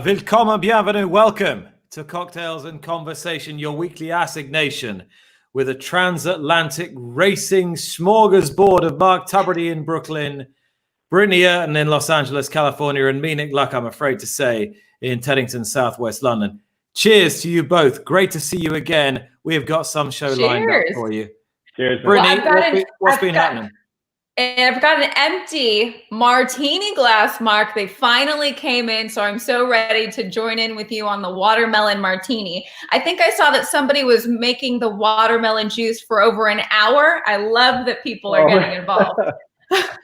Willkommen, bienvenue, welcome to Cocktails and Conversation, your weekly assignation with a transatlantic racing smorgasbord of Mark Tubridy in Brooklyn, Britney Eurton in Los Angeles, California, and me, Nick Luck, I'm afraid to say, in Teddington, Southwest London. Cheers to you both. Great to see you again. We have got some show lined up for you. Cheers. Britney, what's been happening? And I've got an empty Martini glass, Mark. They finally came in, so I'm so ready to join in with you on the watermelon Martini. I think I saw that somebody was making the watermelon juice for over an hour. I love that people are getting involved.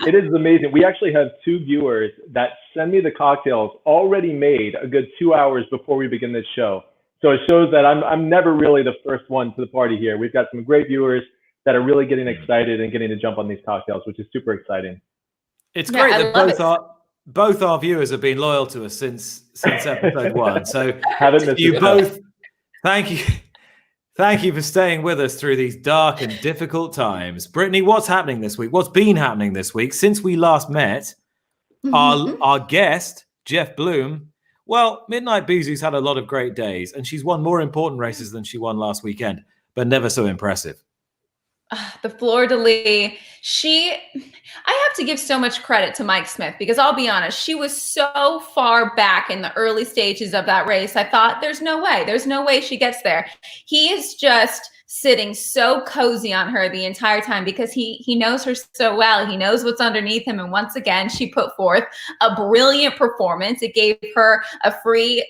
It is amazing. We actually have two viewers that send me the cocktails already made a good 2 hours before we begin this show. So it shows that I'm never really the first one to the party here. We've got some great viewers that are really getting excited and getting to jump on these cocktails, which is super exciting. It's great that both our viewers have been loyal to us since episode one. So you both, thank you for staying with us through these dark and difficult times. Britney, what's happening this week? What's been happening this week since we last met? Our guest, Jeff Bloom. Well, Midnight Bizu's had a lot of great days, and she's won more important races than she won last weekend, but never so impressive. The fleur-de-lis. I have to give so much credit to Mike Smith because I'll be honest, she was so far back in the early stages of that race. I thought there's no way she gets there. He is just sitting so cozy on her the entire time because he knows her so well. He knows what's underneath him. And once again, she put forth a brilliant performance. It gave her a free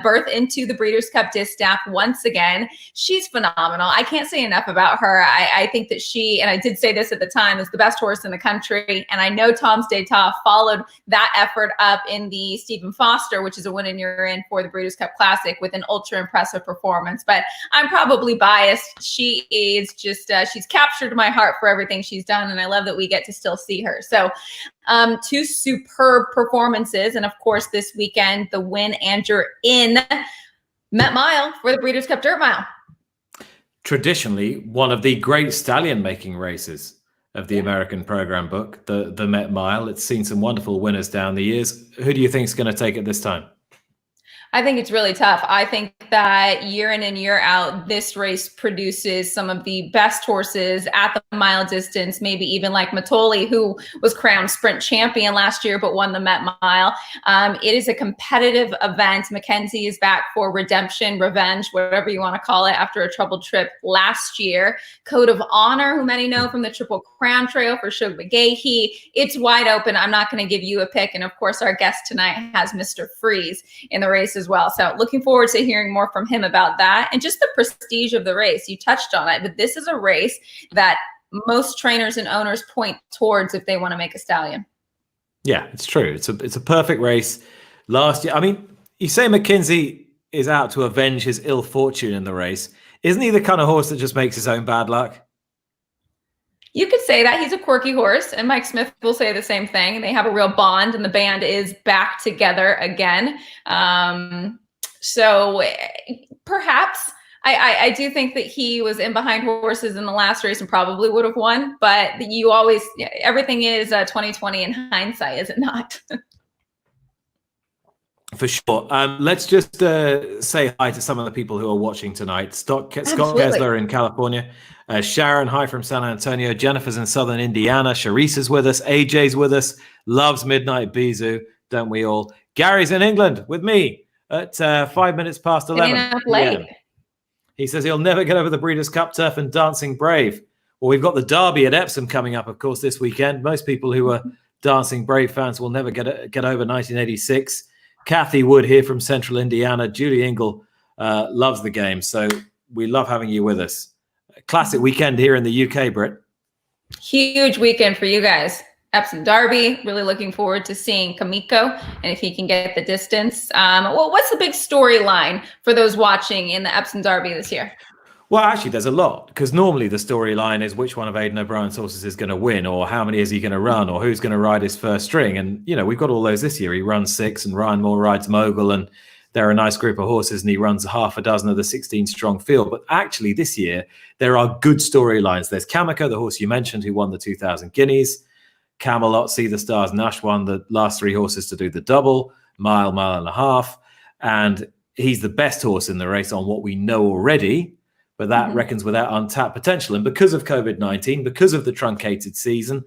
berth into the Breeders' Cup Distaff once again. She's phenomenal. I can't say enough about her. I think that she, and I did say this at the time, is the best horse in the country. And I know Tom's D'Etat followed that effort up in the Stephen Foster, which is a win and you're in for the Breeders' Cup Classic with an ultra impressive performance. But I'm probably biased. She is just, she's captured my heart for everything she's done. And I love that we get to still see her. So two superb performances. And of course, this weekend, the win and you're in Met Mile for the Breeders' Cup Dirt Mile. Traditionally, one of the great stallion making races of the American program book, the Met Mile. It's seen some wonderful winners down the years. Who do you think is going to take it this time? I think it's really tough. I think that year in and year out, this race produces some of the best horses at the mile distance, maybe even like Matoli, who was crowned sprint champion last year, but won the Met Mile. It is a competitive event. Mackenzie is back for redemption, revenge, whatever you want to call it, after a troubled trip last year. Code of Honor, who many know from the Triple Crown Trail for Shug McGahee. It's wide open. I'm not going to give you a pick. And of course, our guest tonight has Mr. Freeze in the race as well. So looking forward to hearing more from him about that and just the prestige of the race. You touched on it, but this is a race that most trainers and owners point towards if they want to make a stallion. Yeah, it's true. It's a perfect race. Last year, I mean, you say Mackenzie is out to avenge his ill fortune in the race. Isn't he the kind of horse that just makes his own bad luck? You could say that. He's a quirky horse, and Mike Smith will say the same thing. They have a real bond, and the band is back together again. So perhaps I do think that he was in behind horses in the last race and probably would have won, but you always, everything is 2020 in hindsight, is it not? For sure. Let's just say hi to some of the people who are watching tonight. Scott Kessler in California. Sharon, hi from San Antonio. Jennifer's in Southern Indiana. Sharice's with us. AJ's with us. Loves Midnight Bizu, don't we all? Gary's in England with me at 5 minutes past 11. Late. He says he'll never get over the Breeders' Cup turf and Dancing Brave. Well, we've got the Derby at Epsom coming up, of course, this weekend. Most people who are Dancing Brave fans will never get over 1986. Kathy Wood here from Central Indiana. Julie Ingle loves the game, so we love having you with us. Classic weekend here in the UK, Britt. Huge weekend for you guys. Epsom Derby. Really looking forward to seeing Kamiko and if he can get the distance. Well, what's the big storyline for those watching in the Epsom Derby this year? Well, actually, there's a lot, because normally the storyline is which one of Aidan O'Brien's horses is going to win, or how many is he going to run, or who's going to ride his first string. And, you know, we've got all those this year. He runs 6 and Ryan Moore rides Mogul, and they're a nice group of horses, and he runs half a dozen of the 16-strong field. But actually, this year, there are good storylines. There's Kamiko, the horse you mentioned, who won the 2,000 Guineas. Camelot, See the Stars, Nash won the last 3 horses to do the double, mile and a half. and he's the best horse in the race on what we know already, but that reckons with that untapped potential. And because of COVID-19, because of the truncated season,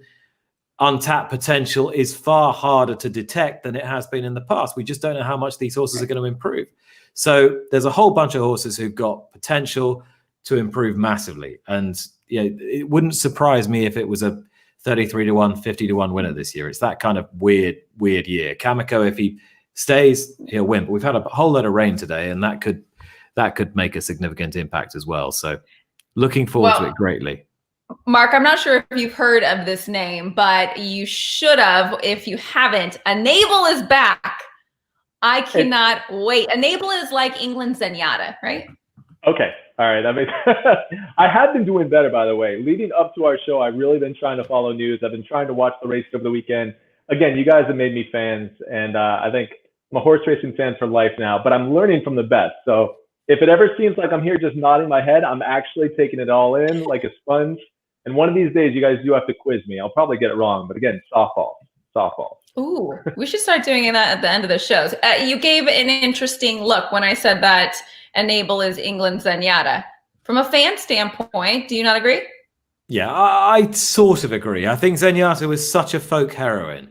untapped potential is far harder to detect than it has been in the past. We just don't know how much these horses are going to improve. So there's a whole bunch of horses who've got potential to improve massively. And it wouldn't surprise me if it was a 33-1, 50-1 winner this year. It's that kind of weird year. Kamiko, if he stays, he'll win. But we've had a whole lot of rain today, and that could make a significant impact as well. So looking forward to it greatly. Mark, I'm not sure if you've heard of this name, but you should have. If you haven't, Enable is back. I cannot wait. Enable is like England's Zenyatta, right? Okay. All right. That makes I have been doing better, by the way. Leading up to our show, I've really been trying to follow news. I've been trying to watch the race over the weekend. Again, you guys have made me fans, and I think I'm a horse racing fan for life now, but I'm learning from the best. So if it ever seems like I'm here just nodding my head, I'm actually taking it all in like a sponge. And one of these days, you guys do have to quiz me. I'll probably get it wrong, but again, softball. Ooh, we should start doing that at the end of the shows. You gave an interesting look when I said that Enable is England's Zenyatta. From a fan standpoint, do you not agree? Yeah, I sort of agree. I think Zenyatta was such a folk heroine.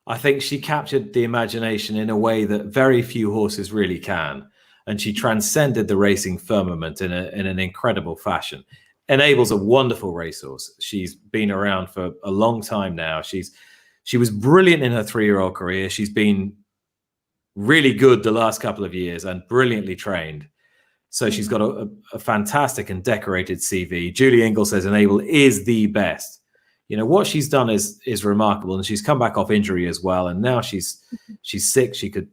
I think she captured the imagination in a way that very few horses really can. And she transcended the racing firmament in an incredible fashion. Enable's a wonderful racehorse. She's been around for a long time now. She was brilliant in her 3-year-old career. She's been really good the last couple of years and brilliantly trained. So she's got a fantastic and decorated CV. Julie Ingle says Enable is the best. What she's done is remarkable, and she's come back off injury as well. And now she's sick. She could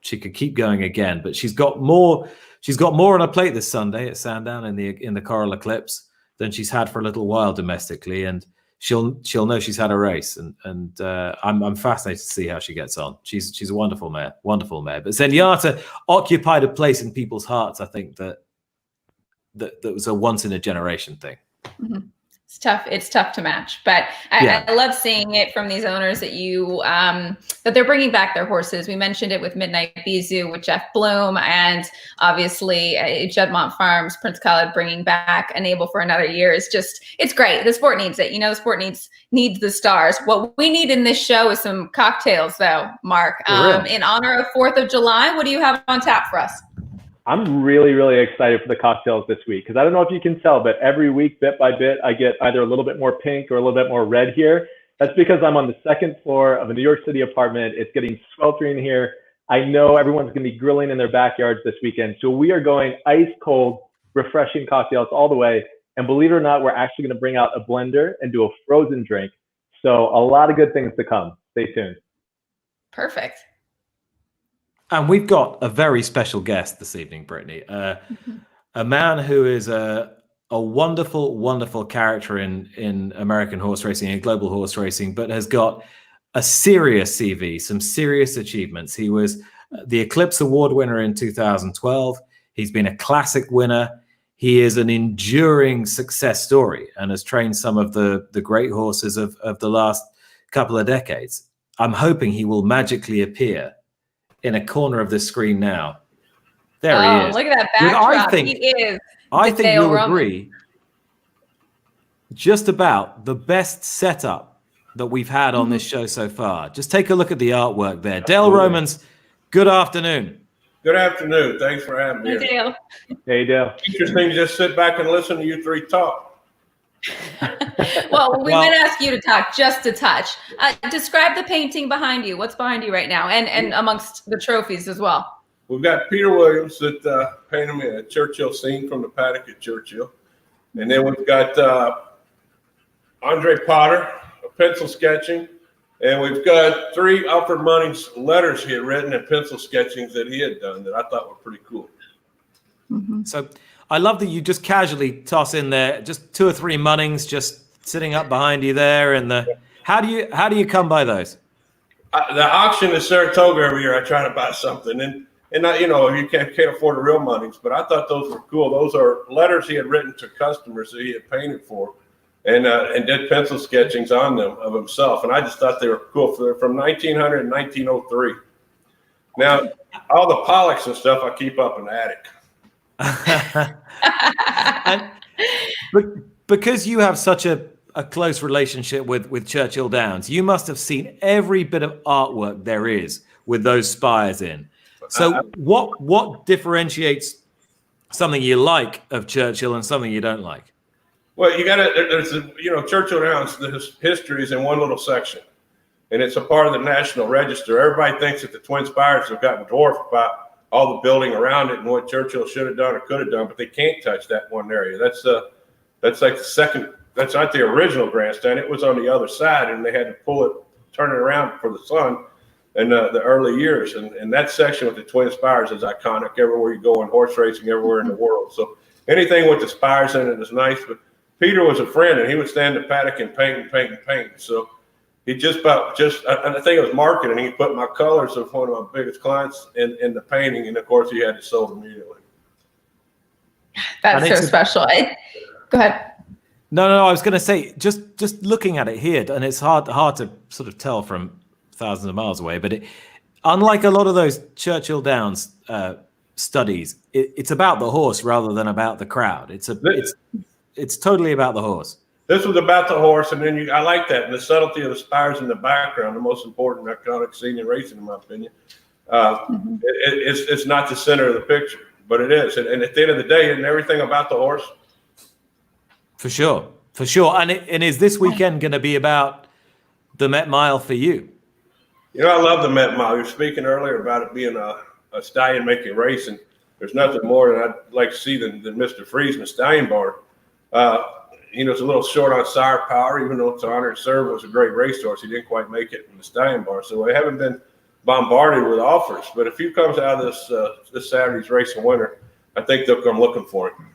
keep going again, but she's got more on her plate this Sunday at Sandown in the Coral Eclipse than she's had for a little while domestically, and she'll know she's had a race, and I'm fascinated to see how she gets on. She's a wonderful mare. But Zenyatta occupied a place in people's hearts. I think that was a once in a generation thing. Mm-hmm. It's tough to match, but I love seeing it from these owners that that they're bringing back their horses. We mentioned it with Midnight Bisou, with Jeff Bloom, and obviously Juddmonte Farms, Prince Khaled bringing back Enable for another year. It's great. The sport needs it. The sport needs the stars. What we need in this show is some cocktails, though, Mark. In honor of 4th of July, what do you have on tap for us? I'm really, really excited for the cocktails this week, because I don't know if you can tell, but every week, bit by bit, I get either a little bit more pink or a little bit more red here. That's because I'm on the 2nd floor of a New York City apartment. It's getting sweltering here. I know everyone's going to be grilling in their backyards this weekend. So we are going ice cold, refreshing cocktails all the way. And believe it or not, we're actually going to bring out a blender and do a frozen drink. So a lot of good things to come. Stay tuned. Perfect. And we've got a very special guest this evening, Britney. A man who is a wonderful, wonderful character in American horse racing and global horse racing, but has got a serious CV, some serious achievements. He was the Eclipse Award winner in 2012. He's been a classic winner. He is an enduring success story and has trained some of the great horses of the last couple of decades. I'm hoping he will magically appear in a corner of the screen now. There he is. Look at that backdrop. I think you'll agree, just about the best setup that we've had on this show so far. Just take a look at the artwork there. Dale Romans, good afternoon. Good afternoon. Thanks for having me. Hey, Dale. Hey, Dale. Interesting to just sit back and listen to you three talk. Well, we might ask you to talk just a touch. Describe the painting behind you. What's behind you right now, and amongst the trophies as well? We've got Peter Williams that painted me a Churchill scene from the paddock at Churchill. And then we've got Andre Potter, a pencil sketching. And we've got 3 Alfred Munning's letters he had written and pencil sketchings that he had done that I thought were pretty cool. Mm-hmm. So I love that you just casually toss in there just 2 or 3 Munnings just sitting up behind you there. And how do you come by those? The auction in Saratoga every year, I try to buy something. And I, you can't afford the real Munnings, but I thought those were cool. Those are letters he had written to customers that he had painted for, and did pencil sketchings on them of himself. And I just thought they were cool. They're from 1900 and 1903. Now, all the Pollocks and stuff I keep up in the attic. And because you have such a close relationship with Churchill Downs, you must have seen every bit of artwork there is with those spires in. So what differentiates something you like of Churchill and something you don't like? Well, there's Churchill Downs, the history is in one little section, and it's a part of the National Register. Everybody thinks that the Twin Spires have gotten dwarfed by all the building around it and what Churchill should have done or could have done, but they can't touch that one area. That's like the second. That's not the original grandstand. It was on the other side, and they had to pull it, turn it around for the sun in the early years. And that section with the Twin Spires is iconic everywhere you go in horse racing, everywhere in the world. So anything with the spires in it is nice. But Peter was a friend, and he would stand in the paddock and paint. So he and I think it was marketing. He put my colors of one of my biggest clients in the painting, and of course he had it sold immediately. That's so special. Go ahead. No. I was going to say, just looking at it here, and it's hard to sort of tell from thousands of miles away, but unlike a lot of those Churchill Downs studies, it's about the horse rather than about the crowd. It's totally about the horse. This was about the horse, and then I like that, and the subtlety of the spires in the background, the most important iconic scene in racing, in my opinion. It's not the center of the picture, but it is. And at the end of the day, isn't everything about the horse? For sure. And is this weekend going to be about the Met Mile for you? I love the Met Mile. You were speaking earlier about it being a stallion making race, and there's nothing more than I'd like to see than Mr. Friesman's Stallion Bar. It's a little short on sire power, even though it's Honor and Serve was a great racehorse. He didn't quite make it in the Stallion Bar, so I haven't been bombarded with offers. But if he comes out of this Saturday's race and winner, I think they'll come looking for him.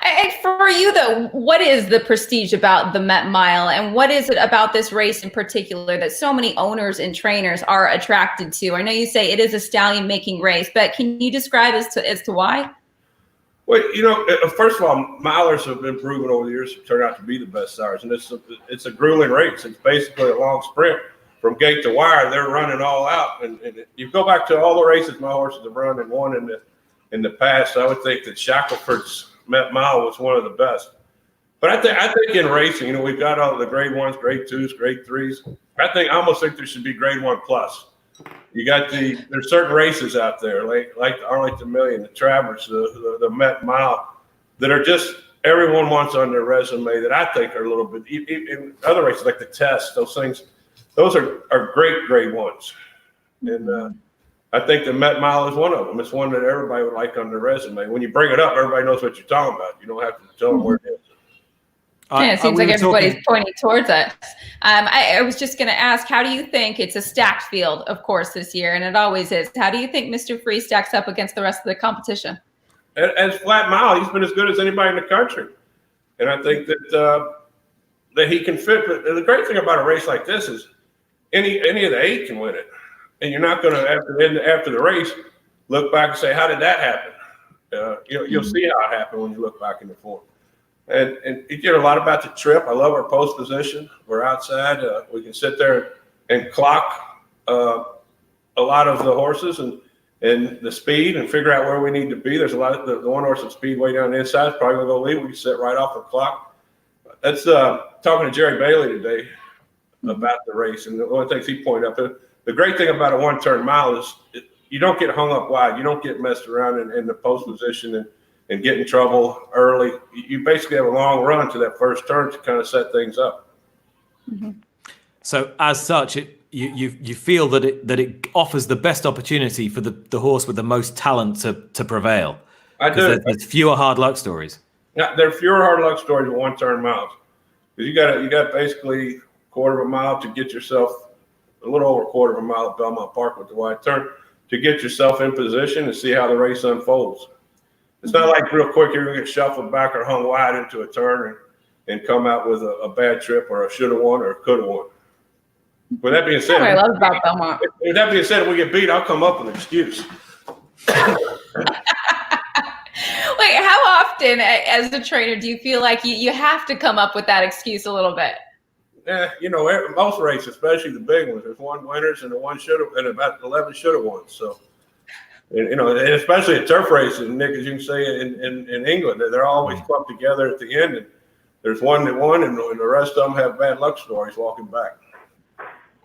And for you, though, what is the prestige about the Met Mile, and what is it about this race in particular that so many owners and trainers are attracted to? I know you say it is a stallion-making race, but can you describe as to why? Well, first of all, milers have been proven over the years to turn out to be the best sires, and it's a grueling race. It's basically a long sprint from gate to wire. They're running all out, and you go back to all the races my horses have run and won in the past. I would think that Shackelford's Met Mile was one of the best. But I think in racing, we've got all the grade 1s, grade 2s, grade 3s. I almost think there should be grade 1 plus. You got there's certain races out there like the Arlington Million, the Travers, the Met Mile, that are just everyone wants on their resume that I think are a little bit. In other races like the Test, those are great grade 1s, and I think the Met Mile is one of them. It's one that everybody would like on their resume. When you bring it up, everybody knows what you're talking about. You don't have to tell them where it is. Yeah, it seems like everybody's pointing towards us. I was just going to ask, how do you think it's a stacked field, of course, this year, and it always is. How do you think Mr. Free stacks up against the rest of the competition? As flat mile, he's been as good as anybody in the country. And I think that he can fit. But the great thing about a race like this is any of the 8 can win it. And you're not going to, after the race, look back and say, how did that happen? You'll see how it happened when you look back in the form. And you get a lot about the trip. I love our post position. We're outside. We can sit there and clock a lot of the horses and the speed and figure out where we need to be. There's a lot of the one horse of speed way down the inside is probably going to go lead. We can sit right off the clock. That's talking to Jerry Bailey today about the race. And one of the things he pointed out, the great thing about a one-turn mile is you don't get hung up wide. You don't get messed around in the post position and get in trouble early. You basically have a long run to that first turn to kind of set things up. Mm-hmm. So as such, you feel that it offers the best opportunity for the horse with the most talent to prevail. I do. There's fewer hard luck stories. Yeah, there are fewer hard luck stories with one-turn miles. Because you got basically a quarter of a mile to get yourself, a little over a quarter of a mile at Belmont Park with the wide turn, to get yourself in position and see how the race unfolds. It's not like real quick you're going to get shuffled back or hung wide into a turn and come out with a bad trip or a should have won or could have won. With that being said, I love about Belmont. With that being said, if we get beat, I'll come up with an excuse. Wait, how often as a trainer do you feel like you have to come up with that excuse a little bit? most races, especially the big ones, there's one winners and one should have, and about 11 should have won. So, and especially at turf races, Nick, as you can say in England, they're always clumped together at the end, and there's one that won, and the rest of them have bad luck stories walking back.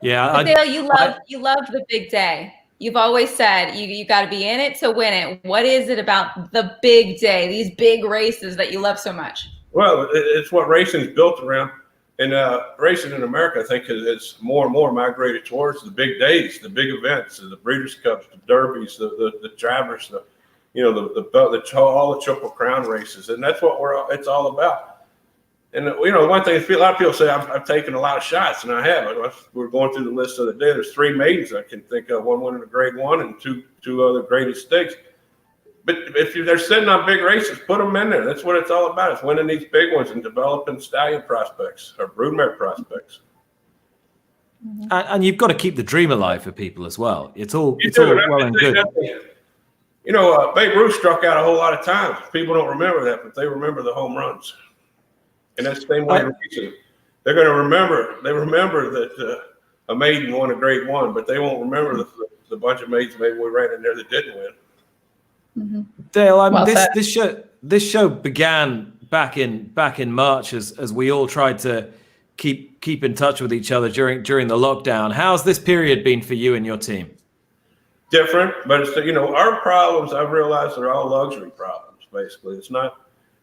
Yeah, Dale, you love the big day. You've always said you got to be in it to win it. What is it about the big day, these big races that you love so much? Well, it's what racing is built around. And racing in America, I think, is more and more migrated towards the big days, the big events, the Breeders' Cups, the Derbies, the Travers, all the Triple Crown races. And that's what it's all about. And, one thing, a lot of people say I've taken a lot of shots, and I have. We're going through the list of the day. There's 3 maidens I can think of, one winning a Grade 1 and two other graded stakes. But if they're sitting on big races, put them in there. That's what it's all about. It's winning these big ones and developing stallion prospects or broodmare prospects. And you've got to keep the dream alive for people as well. It's all well and good. Babe Ruth struck out a whole lot of times. People don't remember that, but they remember the home runs. And that's the same way in racing. They're going to remember. They remember that a maiden won a Grade 1, but they won't remember the bunch of maidens maybe we ran in there that didn't win. Mm-hmm. Dale, this show began back in March as we all tried to keep in touch with each other during the lockdown. How's this period been for you and your team? Different, but it's our problems. I've realized they're all luxury problems. Basically, it's not.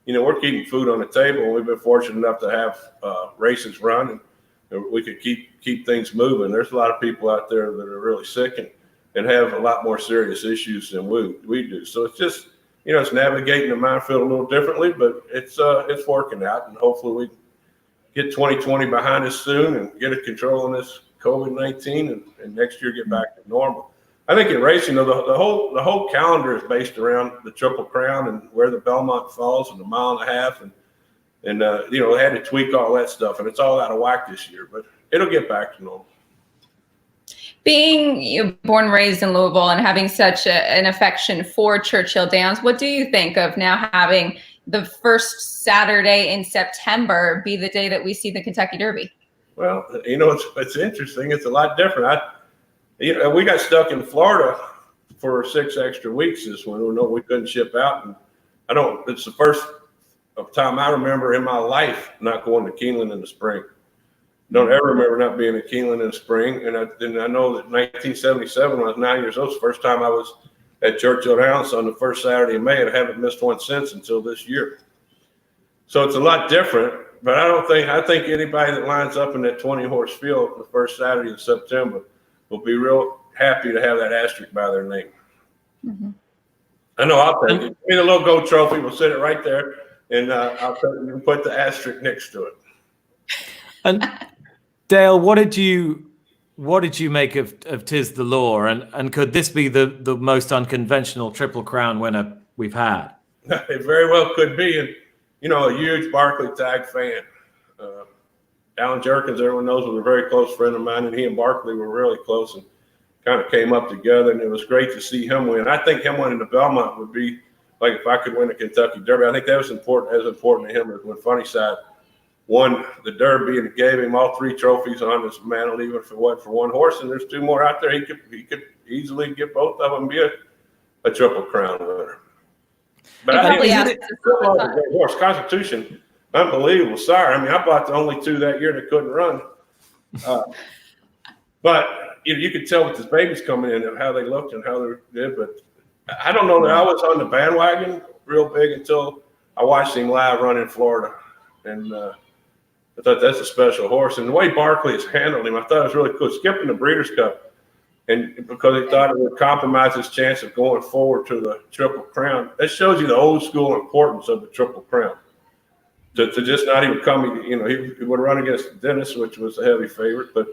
We're keeping food on the table, and we've been fortunate enough to have races run, and we could keep things moving. There's a lot of people out there that are really sick and have a lot more serious issues than we do. So it's just, it's navigating the minefield a little differently, but it's working out, and hopefully we get 2020 behind us soon and get a control on this COVID-19 and next year get back to normal. I think in racing, the whole calendar is based around the Triple Crown and where the Belmont falls and the 1.5 miles, and they had to tweak all that stuff, and it's all out of whack this year, but it'll get back to normal. Being born and raised in Louisville and having such an affection for Churchill Downs, what do you think of now having the first Saturday in September be the day that we see the Kentucky Derby? Well, it's interesting. It's a lot different. We got stuck in Florida for 6 extra weeks this winter. We couldn't ship out, and it's the first time I remember in my life not going to Keeneland in the spring. Don't ever remember not being at Keeneland in the spring. And I know that 1977, when I was 9 years old, was the first time I was at Churchill Downs on the first Saturday of May, and I haven't missed one since until this year. So it's a lot different, but I think anybody that lines up in that 20-horse field the first Saturday in September will be real happy to have that asterisk by their name. Mm-hmm. I know I'll take it. Give me the little gold trophy. We'll sit it right there, and I'll put the asterisk next to it. And Dale, what did you make of Tis the Law, and could this be the most unconventional Triple Crown winner we've had? It very well could be, and a huge Barkley tag fan. Alan Jerkins, everyone knows, was a very close friend of mine, and he and Barkley were really close and kind of came up together, and it was great to see him win. I think him winning the Belmont would be like if I could win a Kentucky Derby. I think that was as important to him as when Funnyside won the Derby, and it gave him all 3 trophies on his mantle, even if it wasn't for one horse. And there's 2 more out there. He could easily get both of them and be a Triple Crown winner. But I think it's a great horse. Constitution, unbelievable. Sorry, I bought the only 2 that year that couldn't run. But you could tell with his babies coming in and how they looked and how they did. But I don't know that I was on the bandwagon real big until I watched him live run in Florida, and I thought that's a special horse. And the way Barkley has handled him, I thought it was really cool. Skipping the Breeders' Cup, and because he thought it would compromise his chance of going forward to the Triple Crown. That shows you the old school importance of the Triple Crown. To just not even come, he would run against Dennis, which was a heavy favorite, but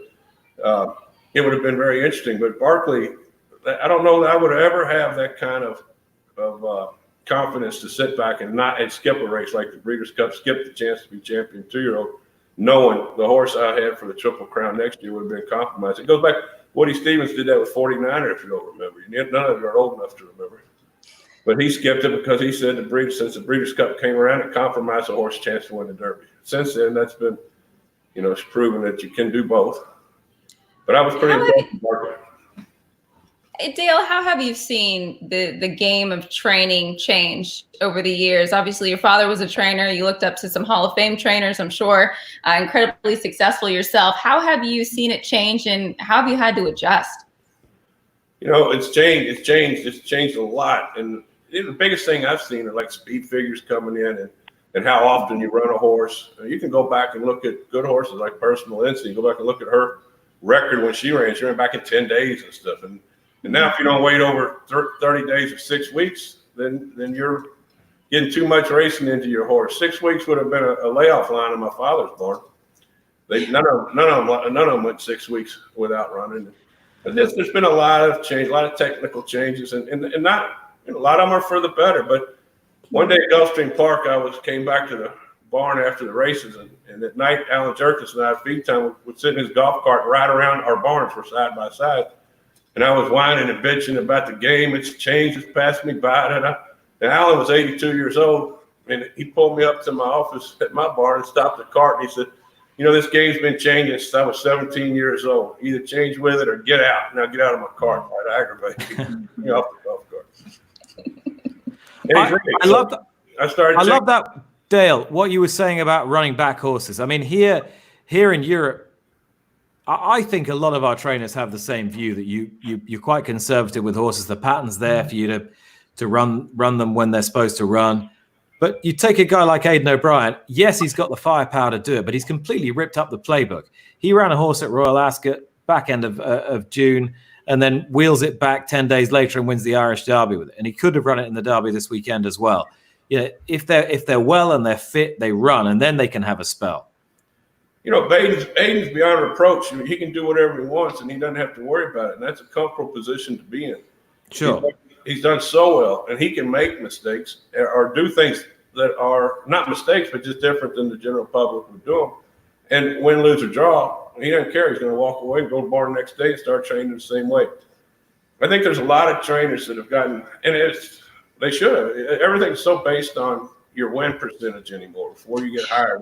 it would have been very interesting. But Barkley, I don't know that I would ever have that kind of confidence to sit back and skip a race like the Breeders' Cup, skip the chance to be champion 2-year-old, knowing the horse I had for the Triple Crown next year would have been compromised. It goes back. Woody Stevens did that with 49er, if you don't remember. None of you are old enough to remember. But he skipped it because he said since the Breeders' Cup came around, it compromised the horse's chance to win the Derby. Since then, that's been, it's proven that you can do both. But I was pretty involved in marketing. Dale, how have you seen the game of training change over the years? Obviously, your father was a trainer. You looked up to some Hall of Fame trainers, I'm sure, incredibly successful yourself. How have you seen it change, and how have you had to adjust? It's changed. It's changed a lot. And the biggest thing I've seen are like speed figures coming in and how often you run a horse. You can go back and look at good horses like Personal Instinct. Go back and look at her record when she ran. She ran back in 10 days and stuff. And now if you don't wait over 30 days or 6 weeks, then you're getting too much racing into your horse. 6 weeks would have been a layoff line in my father's barn. None of them went 6 weeks without running. But there's been a lot of change, a lot of technical changes, and not a lot of them are for the better. But one day at Gulfstream Park, came back to the barn after the races, and at night, Alan Jerkins and I at feed time would sit in his golf cart right around our barns, were side by side. And I was whining and bitching about the game. It's changed. It's passed me by. And Alan was 82 years old, and he pulled me up to my office at my barn and stopped the cart. And he said, this game's been changing since I was 17 years old. Either change with it or get out. Now get out of my cart. I'd aggravate you off the golf cart. I love that. I love that, Dale, what you were saying about running back horses. I mean, here in Europe, I think a lot of our trainers have the same view that you're quite conservative with horses. The pattern's there for you to run them when they're supposed to run. But you take a guy like Aidan O'Brien. Yes, he's got the firepower to do it, but he's completely ripped up the playbook. He ran a horse at Royal Ascot back end of June, and then wheels it back 10 days later and wins the Irish Derby with it. And he could have run it in the Derby this weekend as well. If they're well and they're fit, they run, and then they can have a spell. Aiden's beyond reproach. He can do whatever he wants, and he doesn't have to worry about it. And that's a comfortable position to be in. Sure. He's done so well, and he can make mistakes or do things that are not mistakes, but just different than the general public would do them. And win, lose, or draw, he doesn't care. He's going to walk away and go to the barn the next day and start training the same way. I think there's a lot of trainers that have gotten, and they should have. Everything's so based on your win percentage anymore before you get hired.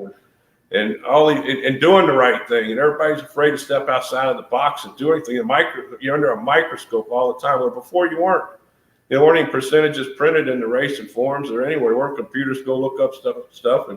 And doing the right thing, and everybody's afraid to step outside of the box and do anything. You're under a microscope all the time. Where before you weren't. There weren't any percentages printed in the racing forums or anywhere. There weren't computers go look up stuff,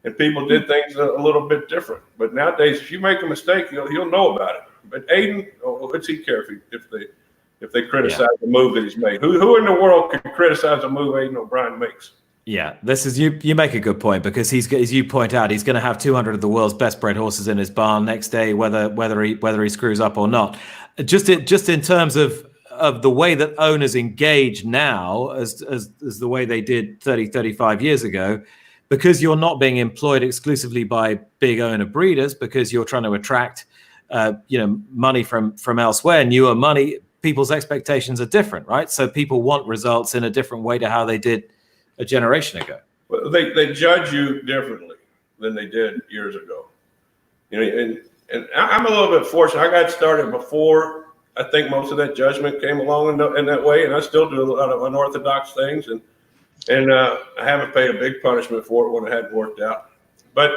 and people did things a little bit different. But nowadays, if you make a mistake, you'll know about it. But Aidan, what's he care if they criticize the move that he's made? Who in the world can criticize a move Aidan O'Brien makes? Yeah, this is you make a good point, because he's, as you point out, he's going to have 200 of the world's best bred horses in his barn next day, whether he screws up or not. Just in terms of the way that owners engage now as the way they did 35 years ago, because you're not being employed exclusively by big owner breeders, because you're trying to attract money from elsewhere, newer money. People's expectations are different, right? So people want results in a different way to how they did a generation ago. Well, they judge you differently than they did years ago. And I'm a little bit fortunate. I got started before I think most of that judgment came along in that way, and I still do a lot of unorthodox things, and I haven't paid a big punishment for it when it hadn't worked out. But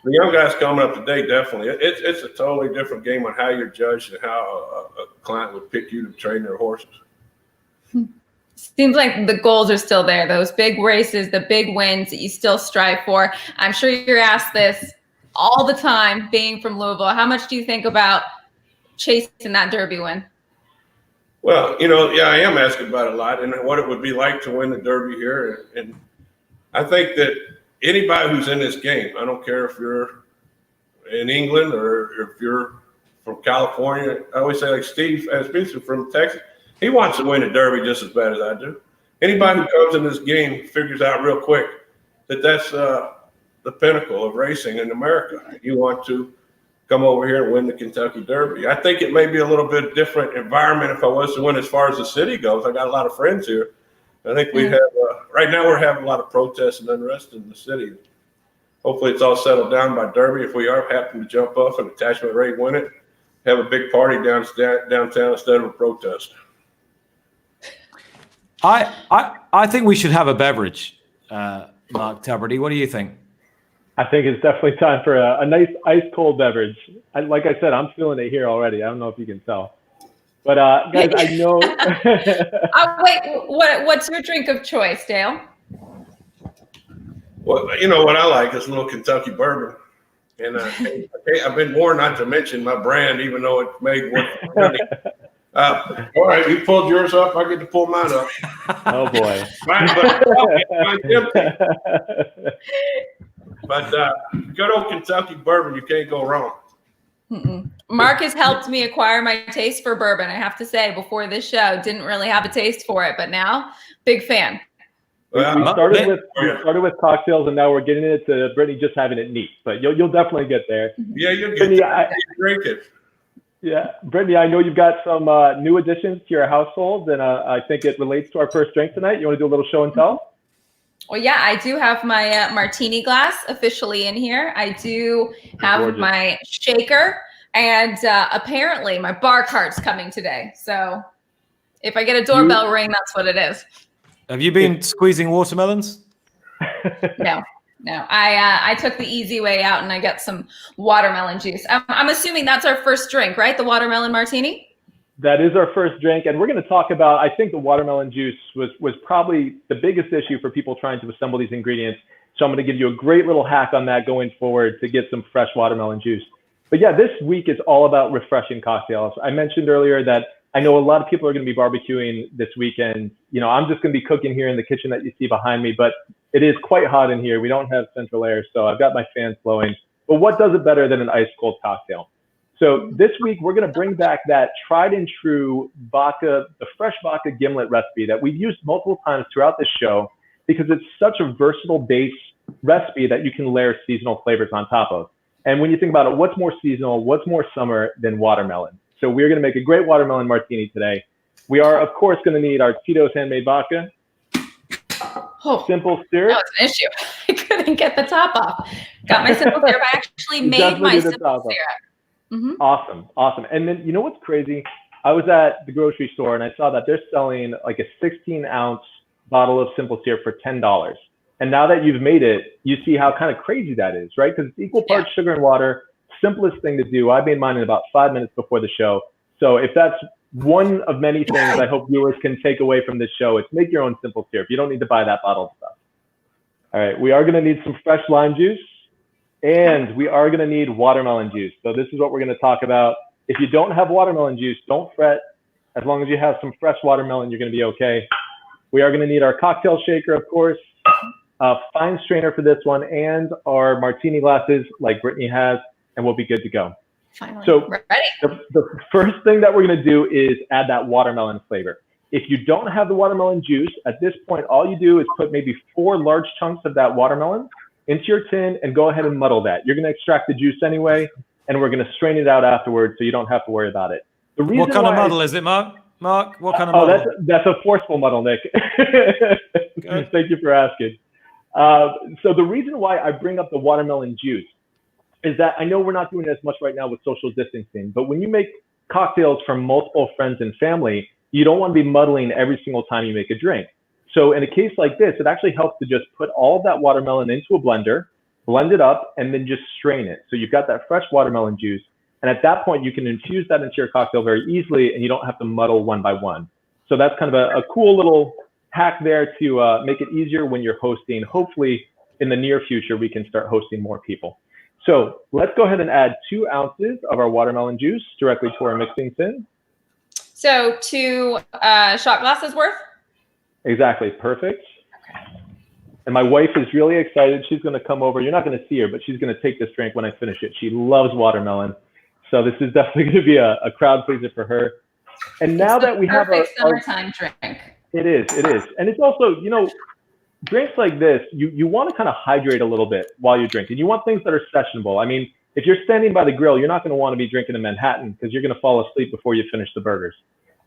the young guys coming up today, definitely, it's a totally different game on how you're judged and how a client would pick you to train their horses. Seems like the goals are still there. Those big races, the big wins that you still strive for. I'm sure you're asked this all the time, being from Louisville. How much do you think about chasing that Derby win? Well, I am asking about it a lot, and what it would be like to win the Derby here. And I think that anybody who's in this game, I don't care if you're in England or if you're from California. I always say, like Steve Spencer from Texas, he wants to win the Derby just as bad as I do. Anybody who comes in this game figures out real quick that that's the pinnacle of racing in America. You want to come over here and win the Kentucky Derby. I think it may be a little bit different environment if I was to win as far as the city goes. I got a lot of friends here. I think we have, right now we're having a lot of protests and unrest in the city. Hopefully it's all settled down by Derby. If we are happen to jump off an attachment rate, win it, have a big party downtown instead of a protest. I think we should have a beverage, Mark Tubridy. What do you think? I think it's definitely time for a nice ice cold beverage. Like I said, I'm feeling it here already. I don't know if you can tell. But guys, I know. Wait, what's your drink of choice, Dale? Well, you know what I like is a little Kentucky bourbon. And I've been warned not to mention my brand, even though it's made with money. All right, you pulled yours up. I get to pull mine up. Oh boy! But good old Kentucky bourbon, you can't go wrong. Mark has helped me acquire my taste for bourbon. I have to say, before this show, didn't really have a taste for it, but now, big fan. Well, we started with cocktails, and now we're getting into Brittany just having it neat. But you'll definitely get there. Yeah, you'll get there. Drink it. Yeah, Brittany, I know you've got some new additions to your household, and I think it relates to our first drink tonight. You want to do a little show and tell? Well, yeah, I do have my Martini glass officially in here. I do have my shaker, and apparently my bar cart's coming today. So if I get a doorbell ring, that's what it is. Have you been squeezing watermelons? No. I took the easy way out, and I got some watermelon juice. I'm assuming that's our first drink, right? The watermelon martini? That is our first drink, and we're going to talk about, I think the watermelon juice was probably the biggest issue for people trying to assemble these ingredients. So I'm going to give you a great little hack on that going forward to get some fresh watermelon juice. But yeah, this week is all about refreshing cocktails. I mentioned earlier that I know a lot of people are going to be barbecuing this weekend. You know, I'm just going to be cooking here in the kitchen that you see behind me, but it is quite hot in here. We don't have central air, so I've got my fans blowing. But what does it better than an ice cold cocktail? So this week, we're going to bring back that tried and true vodka, the fresh vodka gimlet recipe that we've used multiple times throughout this show because it's such a versatile base recipe that you can layer seasonal flavors on top of. And when you think about it, what's more seasonal, what's more summer than watermelon? So we're going to make a great watermelon martini today. We are, of course, going to need our Tito's handmade vodka. Simple syrup. That was an issue. I couldn't get the top off. Got my simple syrup. I actually made my simple syrup. Awesome. And then you know what's crazy? I was at the grocery store and I saw that they're selling like a 16-ounce bottle of simple syrup for $10. And now that you've made it, you see how kind of crazy that is, right? Because it's equal parts sugar and water. Simplest thing to do. I made mine in about 5 minutes before the show. So if that's one of many things I hope viewers can take away from this show, it's make your own simple syrup. You don't need to buy that bottle of stuff. All right, we are going to need some fresh lime juice, and we are going to need watermelon juice. So this is what we're going to talk about. If you don't have watermelon juice, don't fret. As long as you have some fresh watermelon, you're going to be okay. We are going to need our cocktail shaker, of course, a fine strainer for this one, and our martini glasses like Brittany has, and we'll be good to go. Finally, so we're ready. The first thing that we're going to do is add that watermelon flavor. If you don't have the watermelon juice, at this point, all you do is put maybe 4 large chunks of that watermelon into your tin and go ahead and muddle that. You're going to extract the juice anyway, and we're going to strain it out afterwards so you don't have to worry about it. What kind of muddle is it, Mark? Mark, what kind of muddle? That's a forceful muddle, Nick. Thank you for asking. So the reason why I bring up the watermelon juice is that I know we're not doing it as much right now with social distancing, but when you make cocktails for multiple friends and family, you don't want to be muddling every single time you make a drink. So in a case like this, it actually helps to just put all of that watermelon into a blender, blend it up, and then just strain it. So you've got that fresh watermelon juice. And at that point, you can infuse that into your cocktail very easily, and you don't have to muddle one by one. So that's kind of a cool little hack there to make it easier when you're hosting. Hopefully, in the near future, we can start hosting more people. So let's go ahead and add 2 ounces of our watermelon juice directly to our mixing tin. So 2 shot glasses worth? Exactly, perfect. Okay. And my wife is really excited. She's going to come over. You're not going to see her, but she's going to take this drink when I finish it. She loves watermelon. So this is definitely going to be a crowd pleaser for her. And now that we have our summertime drink. It is. And it's also, you know, drinks like this, you want to kind of hydrate a little bit while you're drinking. You want things that are sessionable. I mean, if you're standing by the grill, you're not going to want to be drinking a Manhattan because you're going to fall asleep before you finish the burgers.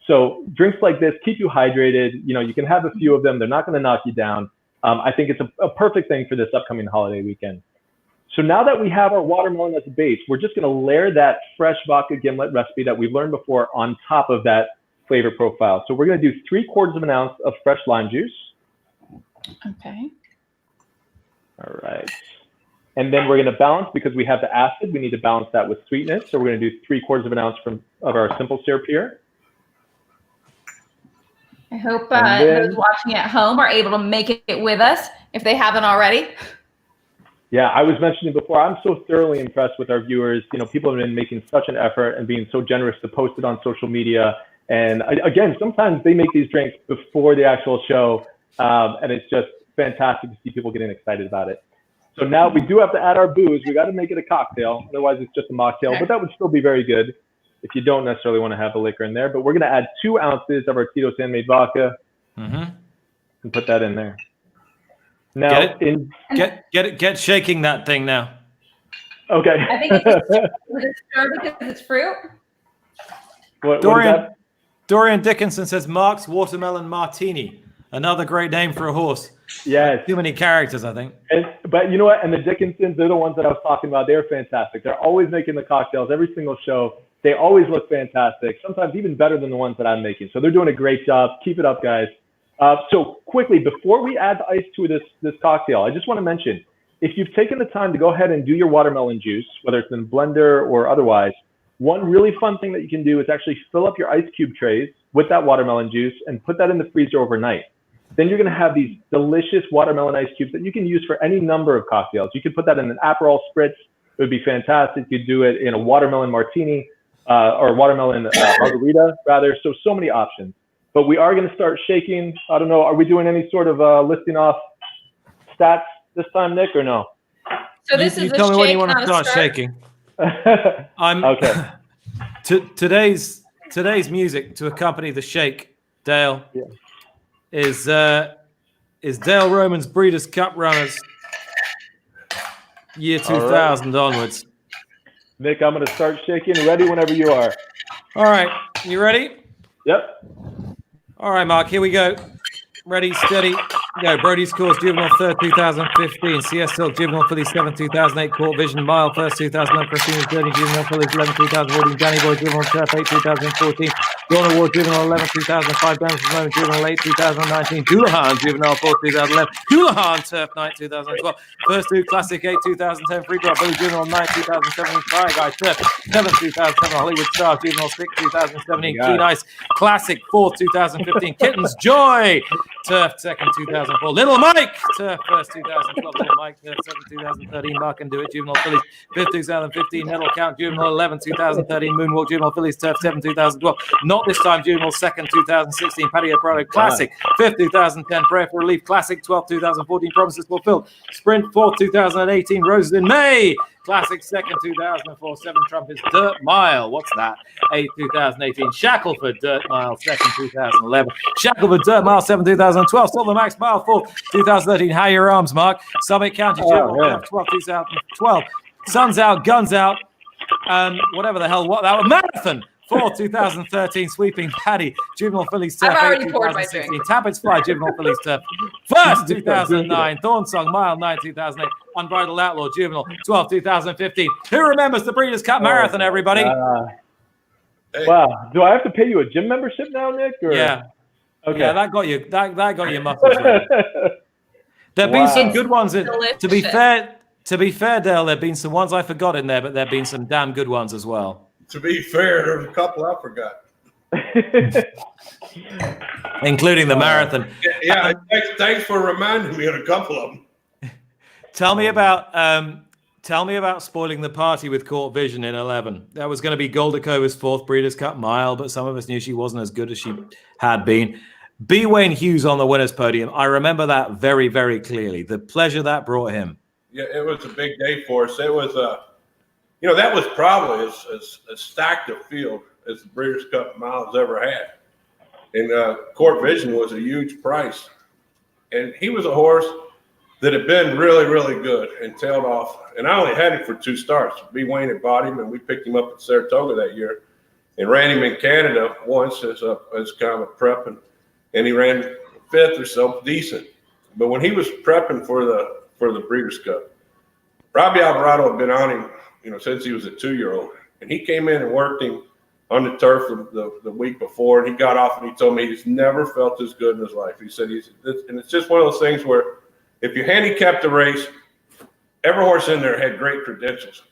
So drinks like this keep you hydrated. You know, you can have a few of them. They're not going to knock you down. I think it's a perfect thing for this upcoming holiday weekend. So now that we have our watermelon as a base, we're just going to layer that fresh vodka gimlet recipe that we've learned before on top of that flavor profile. So we're going to do 3/4 of an ounce of fresh lime juice. Okay. All right. And then we're going to balance, because we have the acid, we need to balance that with sweetness. So we're going to do 3/4 of an ounce of our simple syrup here. I hope those watching at home are able to make it with us if they haven't already. Yeah, I was mentioning before, I'm so thoroughly impressed with our viewers. You know, people have been making such an effort and being so generous to post it on social media. And again, sometimes they make these drinks before the actual show, and it's just fantastic to see people getting excited about it. So now we do have to add our booze. We got to make it a cocktail. Otherwise, it's just a mocktail, but that would still be very good if you don't necessarily want to have the liquor in there. But we're going to add 2 ounces of our Tito's Handmade vodka and put that in there. Now, get shaking that thing now. Okay. I think it's stir because it's fruit. Dorian Dickinson says Mark's Watermelon Martini. Another great name for a horse. Yes. Too many characters, I think. But you know what? And the Dickinsons, they're the ones that I was talking about. They're fantastic. They're always making the cocktails every single show. They always look fantastic, sometimes even better than the ones that I'm making. So they're doing a great job. Keep it up, guys. So quickly, before we add the ice to this cocktail, I just want to mention, if you've taken the time to go ahead and do your watermelon juice, whether it's in a blender or otherwise, one really fun thing that you can do is actually fill up your ice cube trays with that watermelon juice and put that in the freezer overnight. Then you're going to have these delicious watermelon ice cubes that you can use for any number of cocktails. You could put that in an Aperol spritz. It would be fantastic. You could do it in a watermelon martini or watermelon margarita, rather. So many options. But we are going to start shaking. I don't know. Are we doing any sort of listing off stats this time, Nick, or no? So this is you tell me when you want to start shaking. Okay. Today's music to accompany the shake, Dale, is Dale Roman's Breeders' Cup Runners, year 2000 onwards. Nick, I'm going to start shaking. Ready whenever you are. All right. You ready? Yep. All right, Mark, here we go. Ready, steady, go. Brody's Course, Juvenile 3rd, 2015. CS Silk, Juvenile Phillies 7th, 2008. Court Vision, Mile 1st, 2011. Christina's Journey, Juvenile Phillies 11th, 2014. Danny Boy, Juvenile Turf 8th, 2014. Dawn Award, Juvenile 11th, 2005. Damages Moment, Juvenile 8th, 2019. Doulahan, Juvenile 4th, 2011. Doulahan, Turf 9th, 2012. First 2, Classic 8, 2010. Free Drop, Billy Juvenile 9th, 2017. Fire Guy, Turf 7th, 2007. Hollywood Star, Juvenile 6th, 2017. Keen Ice, Classic 4th, 2015. Kittens, Joy, Turf 2nd, 2004. Little Mike, Turf 1st, 2012. Little Mike, Turf 2nd, 2013. Mark and Do It, Juvenile Phillies 5th, 2015. Nettle Count, Juvenile 11th, 2013. Moonwalk, Juvenile Phillies Turf 7th, 2012. Not this time, Juvenile 2nd, 2016. Patio Prado Classic 5th, 2010. Prayer for Relief Classic 12th, 2014. Promises Fulfilled Sprint 4th, 2018. Roses in May Classic 2nd, 2004. 7 Trumpets Dirt Mile. What's that? 8th, 2018. Shackleford Dirt Mile 2nd, 2011. Shackleford Dirt Mile 7th, 2012. Silver Max Mile 4th, 2013. How Your Arms, Mark? Summit County Juvenile 12th, 2012. Suns Out, Guns Out. Whatever the hell, what that was. Marathon 4th, 2013. Sweeping Paddy, Juvenile Phillies Turf 8th, 2016. Tappets Fly, Juvenile Phillies Turf 1st, 2009. Thorn Song Mile 9th, 2008. Unbridled Outlaw, Juvenile 12th, 2015. Who remembers the Breeders' Cup Marathon, everybody? Wow. Do I have to pay you a gym membership now, Nick? Or? Yeah. Okay. Yeah, that got you. That got your muscles. There've been some good ones. To be fair, Dale, there've been some ones I forgot in there, but there've been some damn good ones as well. To be fair, there's a couple I forgot. Including the marathon. Yeah, thanks for reminding me of a couple of them. Tell me about spoiling the party with Court Vision in 11. That was going to be Goldakova's 4th Breeders' Cup Mile, but some of us knew she wasn't as good as she had been. B. Wayne Hughes on the winner's podium. I remember that very, very clearly. The pleasure that brought him. Yeah, it was a big day for us. It was, that was probably as stacked a field as the Breeders' Cup Mile's ever had. And Court Vision was a huge price. And he was a horse that had been really, really good and tailed off. And I only had him for 2 starts. B. Wayne had bought him, and we picked him up at Saratoga that year and ran him in Canada once as kind of a prep. And he ran 5th or so, decent. But when he was prepping for the Breeders' Cup, Robbie Alvarado had been on him, since he was a 2-year-old. And he came in and worked him on the turf the week before, and he got off and he told me he's never felt as good in his life. He said and it's just one of those things where if you handicap the race, every horse in there had great credentials,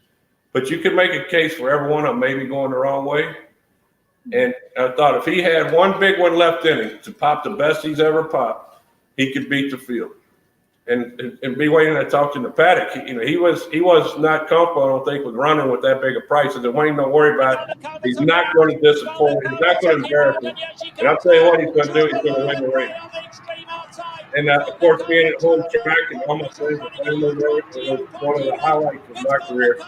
but you could make a case for every one of them maybe going the wrong way. And I thought if he had one big one left in him to pop the best he's ever popped, he could beat the field. And be waiting to talk to the paddock. He was not comfortable, I don't think, with running with that big a price. And Wayne, don't worry about it. He's not going to disappoint. He's not going to embarrass him. And I'll tell you what he's going to do. He's going to win the race. And of course, being at home track and all my friends were playing the race was one of the highlights of my career.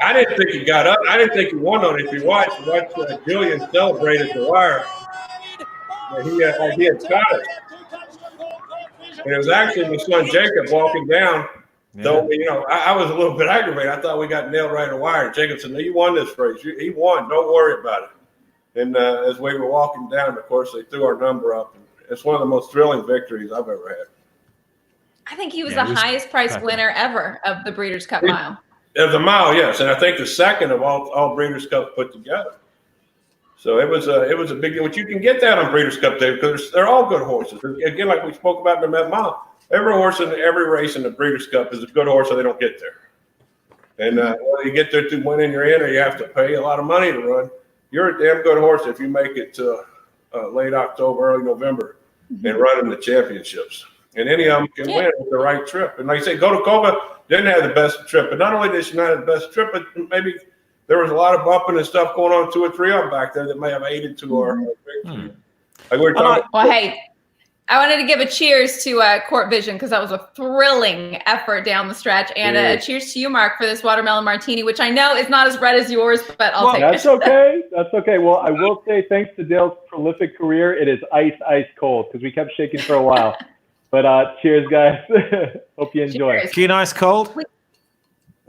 I didn't think he got up. I didn't think he won on it. If you watch Julian celebrate at the wire, he had caught it. And it was actually my son Jacob walking down. Yeah. So, I was a little bit aggravated. I thought we got nailed right at the wire. Jacob said, "No, you won this race. He won. Don't worry about it." And as we were walking down, of course, they threw our number up. And it's one of the most thrilling victories I've ever had. I think he was the highest priced winner ever of the Breeders' Cup Mile. Of the mile, yes. And I think the second of all Breeders' Cups put together. So it was a big deal. But you can get that on Breeders' Cup Day because they're all good horses. Again, like we spoke about in the Met Mile, every horse in every race in the Breeders' Cup is a good horse, so they don't get there. And whether you get there to win in your in or you have to pay a lot of money to run, you're a damn good horse if you make it to late October, early November, and run in the championships. And any of them can win with the right trip. And like I say, Go to Cova didn't have the best trip. But not only did she not have the best trip, but maybe there was a lot of bumping and stuff going on, 2 or 3 of them back there that may have aided to our victory. Like we were talking. Well, hey, I wanted to give a cheers to Court Vision because that was a thrilling effort down the stretch. And a cheers to you, Mark, for this watermelon martini, which I know is not as red as yours, but I'll take it. That's okay. That's okay. Well, I will say thanks to Dale's prolific career, it is ice cold because we kept shaking for a while. But cheers, guys. Hope you enjoy. Cheers. Keen Ice Cold?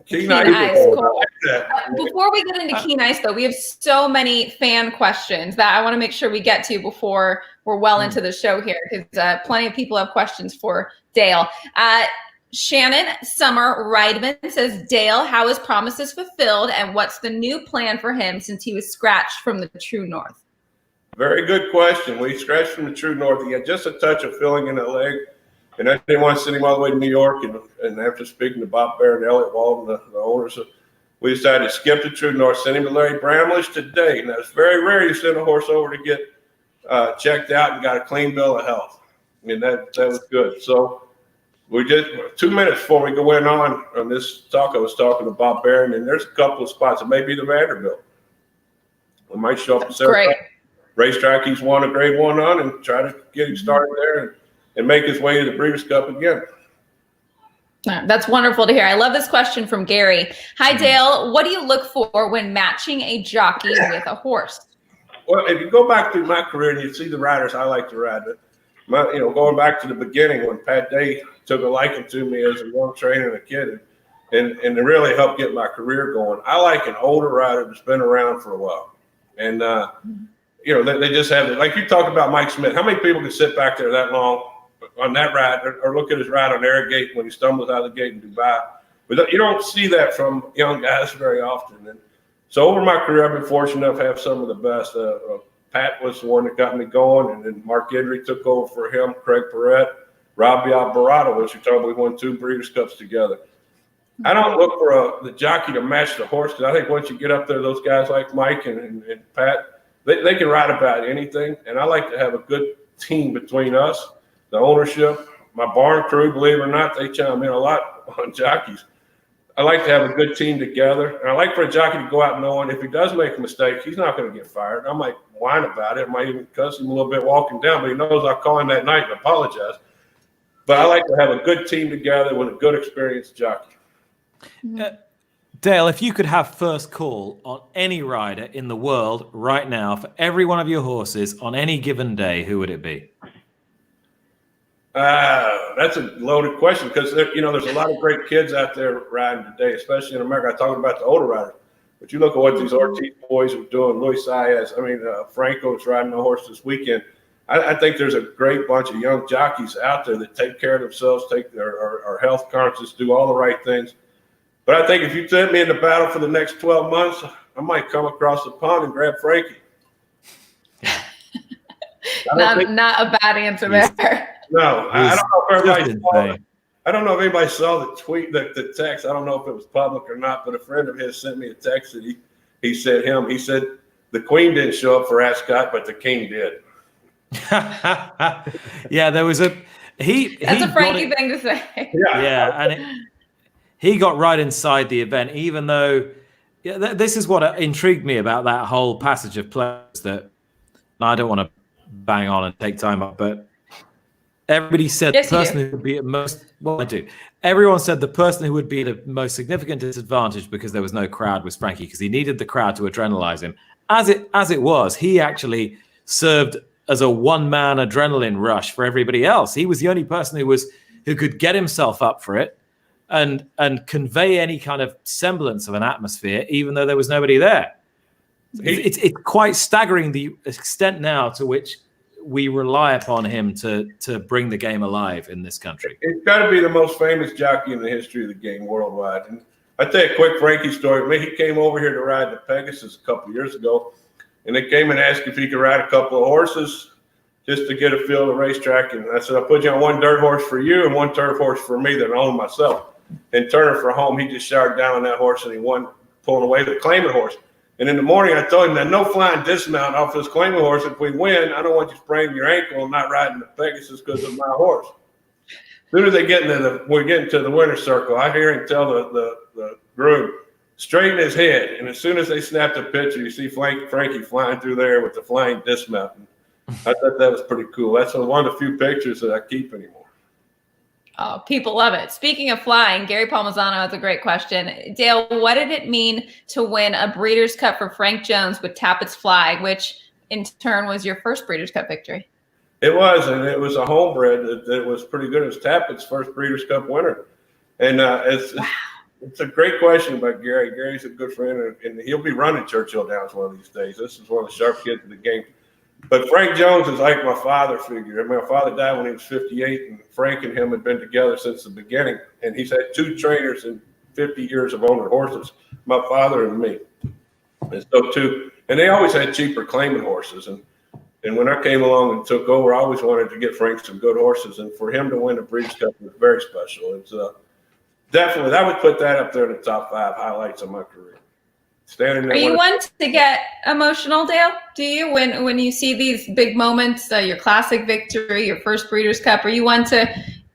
Keen Ice Cold. Before we get into Keen Ice, though, we have so many fan questions that I want to make sure we get to before we're well into the show here, because plenty of people have questions for Dale. Shannon Summer Rideman says, Dale, how is Promises fulfilled, and what's the new plan for him since he was scratched from the True North? Very good question. We scratched from the True North. He had just a touch of filling in the leg, and I didn't want to send him all the way to New York. And after speaking to Bob Bear and Elliot Walden, the owners, we decided to skip the True North, send him to Larry Bramlage today. Now, it's very rare you send a horse over to get checked out and got a clean bill of health. I mean, that was good. So we did 2 minutes before we go in on this talk. I was talking to Bob Barron, and there's a couple of spots. It may be the Vanderbilt. We might show up in Sarasota racetrack he's won a grade 1 on and try to get him started there and make his way to the Breeders' Cup again. That's wonderful to hear. I love this question from Gary. Hi, Dale. What do you look for when matching a jockey with a horse? Well, if you go back through my career and you see the riders I like to ride, but going back to the beginning when Pat Day took a liking to me as a young trainer and a kid, and it really helped get my career going. I like an older rider that's been around for a while, and they just have it. Like you talk about Mike Smith. How many people can sit back there that long on that ride or look at his ride on Arrogate when he stumbles out of the gate in Dubai? But you don't see that from young guys very often. And so over my career, I've been fortunate enough to have some of the best. Pat was the one that got me going, and then Mark Guidry took over for him, Craig Perrette, Robbie Alvarado, which you're talking about, we won 2 Breeders' Cups together. I don't look for the jockey to match the horse, because I think once you get up there, those guys like Mike and Pat, they can ride about anything. And I like to have a good team between us, the ownership, my barn crew, believe it or not, they chime in a lot on jockeys. I like to have a good team together. And I like for a jockey to go out knowing if he does make a mistake, he's not going to get fired. I might whine about it. I might even cuss him a little bit walking down, but he knows I'll call him that night and apologize. But I like to have a good team together with a good experienced jockey. Dale, if you could have first call on any rider in the world right now for every one of your horses on any given day, who would it be? That's a loaded question because there's a lot of great kids out there riding today, especially in America. I'm talking about the older riders, but you look at what these Ortiz boys are doing. Luis Saez, Franco's riding a horse this weekend. I think there's a great bunch of young jockeys out there that take care of themselves, are health conscious, do all the right things. But I think if you sent me in the battle for the next 12 months, I might come across the pond and grab Frankie. Not a bad answer there. No, I don't know if everybody's I don't know if anybody saw the tweet, the text. I don't know if it was public or not, but a friend of his sent me a text that he said the Queen didn't show up for Ascot, but the King did. Yeah, there was that's a Frankie thing to say. Yeah, and he got right inside the event, even though this is what intrigued me about that whole passage of plays that I don't want to bang on and take time up, but everybody said the person who would be at most, well, I do. Everyone said the person who would be at the most significant disadvantage because there was no crowd was Frankie, because he needed the crowd to adrenalize him. As it was, he actually served as a one-man adrenaline rush for everybody else. He was the only person who could get himself up for it and convey any kind of semblance of an atmosphere, even though there was nobody there. It's quite staggering the extent now to which we rely upon him to bring the game alive in this country. It's got to be the most famous jockey in the history of the game worldwide. And I'll tell you a quick Frankie story. He came over here to ride the Pegasus a couple of years ago, and they came and asked if he could ride a couple of horses just to get a feel of the racetrack. And I said, I'll put you on one dirt horse for you and one turf horse for me that I own myself. And Turner for home, he just showered down on that horse and he won, pulling away the claimant horse. And in the morning, I told him that no flying dismount off this claimant horse. If we win, I don't want you spraining your ankle and not riding the Pegasus because of my horse. As soon as we're getting to the winner's circle, I hear him tell the groom, straighten his head. And as soon as they snap the picture, you see Frankie flying through there with the flying dismount. I thought that was pretty cool. That's one of the few pictures that I keep anymore. Oh, people love it. Speaking of flying, Gary Palmisano has a great question. Dale, what did it mean to win a Breeders' Cup for Frank Jones with Tappett's Fly, which in turn was your first Breeders' Cup victory? It was, and it was a homebred that was pretty good. It was Tappett's first Breeders' Cup winner. And it's a great question about Gary. Gary's a good friend, and he'll be running Churchill Downs one of these days. This is one of the sharp kids of the game. But Frank Jones is like my father figure. I mean, my father died when he was 58, and Frank and him had been together since the beginning. And he's had two trainers in 50 years of owning horses, my father and me. And they always had cheaper claiming horses. And when I came along and took over, I always wanted to get Frank some good horses. And for him to win a Breeders' Cup was very special. It's definitely, I would put that up there in the top 5 highlights of my career. Are you one to get emotional, Dale? Do you when you see these big moments, your classic victory, your first Breeders' Cup? Are you one to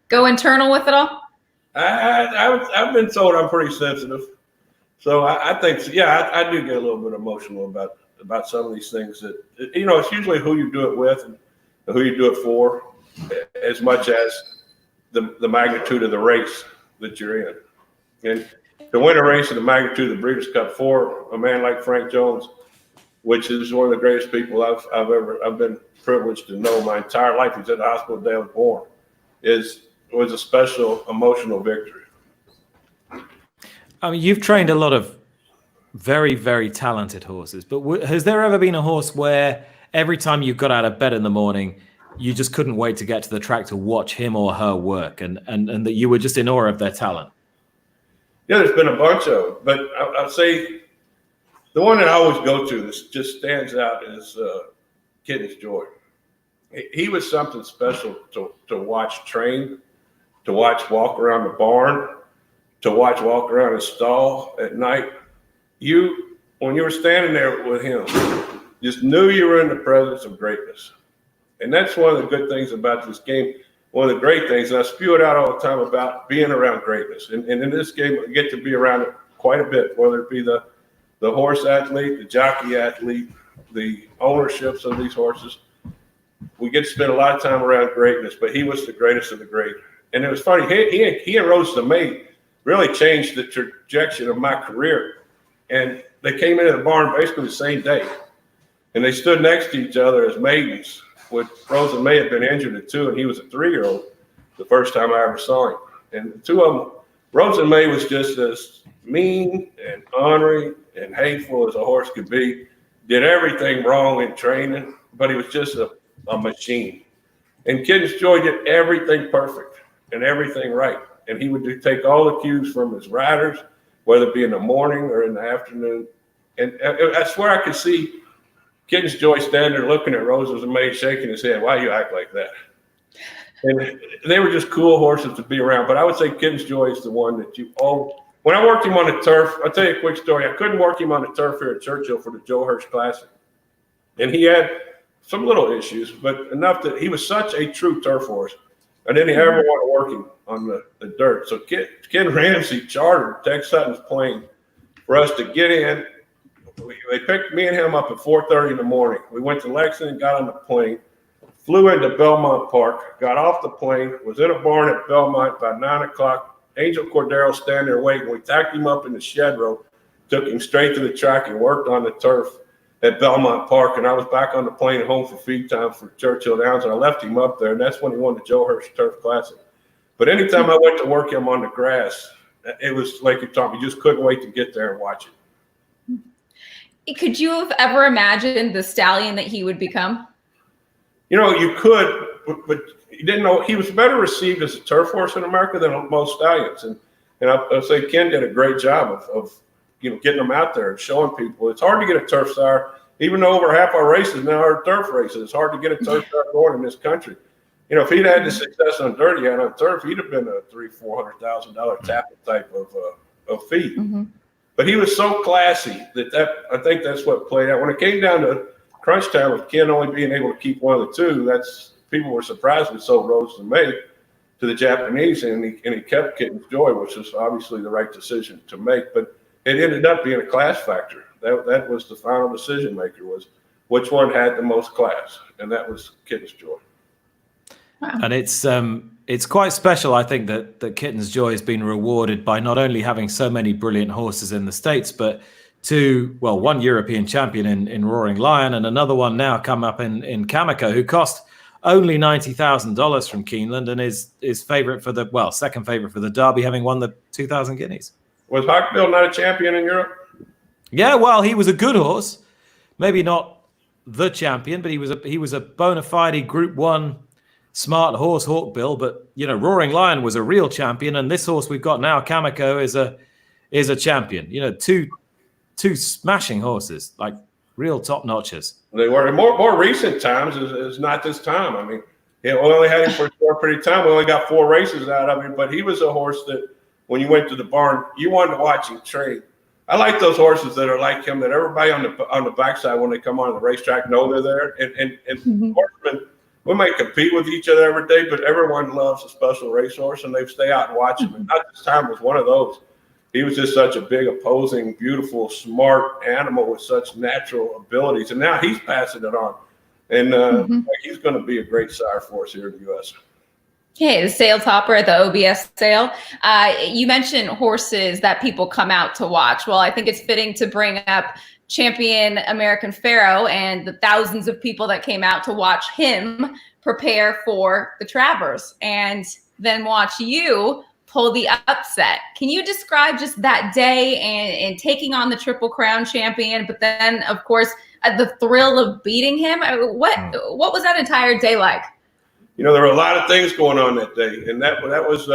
go internal with it all? I've been told I'm pretty sensitive, so I think I do get a little bit emotional about some of these things. That it's usually who you do it with and who you do it for, as much as the magnitude of the race that you're in, and to win a race of the magnitude of the Breeders' Cup for a man like Frank Jones, which is one of the greatest people I've been privileged to know my entire life. He's at the hospital the day I was born. Was a special emotional victory. I mean, you've trained a lot of very, very talented horses, but has there ever been a horse where every time you got out of bed in the morning, you just couldn't wait to get to the track to watch him or her work, and that you were just in awe of their talent? Yeah, there's been a bunch of them, but I'll say the one that I always go to that just stands out is Kitten's Joy. He was something special to watch train, to watch walk around the barn, to watch walk around the stall at night. When you were standing there with him, just knew you were in the presence of greatness. And that's one of the good things about this game. One of the great things, and I spew it out all the time about being around greatness. And in this game, I get to be around it quite a bit, whether it be the horse athlete, the jockey athlete, the ownerships of these horses. We get to spend a lot of time around greatness, but he was the greatest of the great. And it was funny, he and Rose May really changed the trajectory of my career. And they came into the barn basically the same day. And they stood next to each other as maidens. Rose May had been injured at 2, and he was a 3-year-old the first time I ever saw him. And the two of them, Rose May was just as mean and ornery and hateful as a horse could be, did everything wrong in training, but he was just a machine. And Kitten's Joy did everything perfect and everything right. And he would take all the cues from his riders, whether it be in the morning or in the afternoon. And I swear I could see Kitten's Joy standing there looking at Rose May, shaking his head. Why you act like that? And they were just cool horses to be around. But I would say Kitten's Joy is the one that when I worked him on the turf, I'll tell you a quick story. I couldn't work him on the turf here at Churchill for the Joe Hirsch Classic. And he had some little issues, but enough that he was such a true turf horse. I didn't ever want to work him on the dirt. So Ken Ramsey chartered Tex Sutton's plane for us to get in. They picked me and him up at 4:30 in the morning. We went to Lexington, got on the plane, flew into Belmont Park, got off the plane, was in a barn at Belmont by 9 o'clock. Angel Cordero standing there waiting. We tacked him up in the shed row, took him straight to the track and worked on the turf at Belmont Park. And I was back on the plane home for feed time for Churchill Downs, and I left him up there, and that's when he won the Joe Hirsch Turf Classic. But anytime I went to work him on the grass, it was like you taught me, you just couldn't wait to get there and watch it. Could you have ever imagined the stallion that he would become? You know, you could, but you didn't know he was better received as a turf horse in America than most stallions. And I'll say Ken did a great job of getting them out there and showing people. It's hard to get a turf sire, even though over half our races now are turf races. It's hard to get a turf sire going in this country. You know, if he'd had the success on dirt he had on turf, he'd have been a $300,000-$400,000 Tapit type of feed. Mm-hmm. But he was so classy that I think that's what played out. When it came down to crunch time with Ken only being able to keep one of the two, people were surprised we sold Rose to May to the Japanese, and he kept Kitten's Joy, which was obviously the right decision to make. But it ended up being a class factor. That was the final decision maker, was which one had the most class, and that was Kitten's Joy. Wow. And it's quite special, I think, that Kitten's Joy has been rewarded by not only having so many brilliant horses in the States, but one European champion in Roaring Lion, and another one now come up in Kamiko, who cost only $90,000 from Keeneland and is favorite for second favorite for the Derby, having won the 2,000 guineas. Was Hawkbill not a champion in Europe? Yeah, well, he was a good horse, maybe not the champion, but he was a bona fide Group 1 smart horse, Hawkbill. But Roaring Lion was a real champion, and this horse we've got now, Kamiko, is a champion. Two smashing horses, like real top notches. They were. In more recent times is not this time. I mean, we only had him for a short period of time. We only got 4 races out of him, but he was a horse that when you went to the barn, you wanted to watch him train. I like those horses that are like him, that everybody on the backside when they come on the racetrack know they're there. And mm-hmm. horsemen, we might compete with each other every day, but everyone loves a special racehorse, and they stay out and watch him. And not this time was one of those. He was just such a big, opposing, beautiful, smart animal with such natural abilities. And now he's passing it on. And he's going to be a great sire for us here in the U.S. Okay, the sale topper at the OBS sale. You mentioned horses that people come out to watch. Well, I think it's fitting to bring up champion American Pharaoh and the thousands of people that came out to watch him prepare for the Travers and then watch you pull the upset. Can you describe just that day and taking on the Triple Crown champion, but then, of course, the thrill of beating him? What was that entire day like? There were a lot of things going on that day, and that was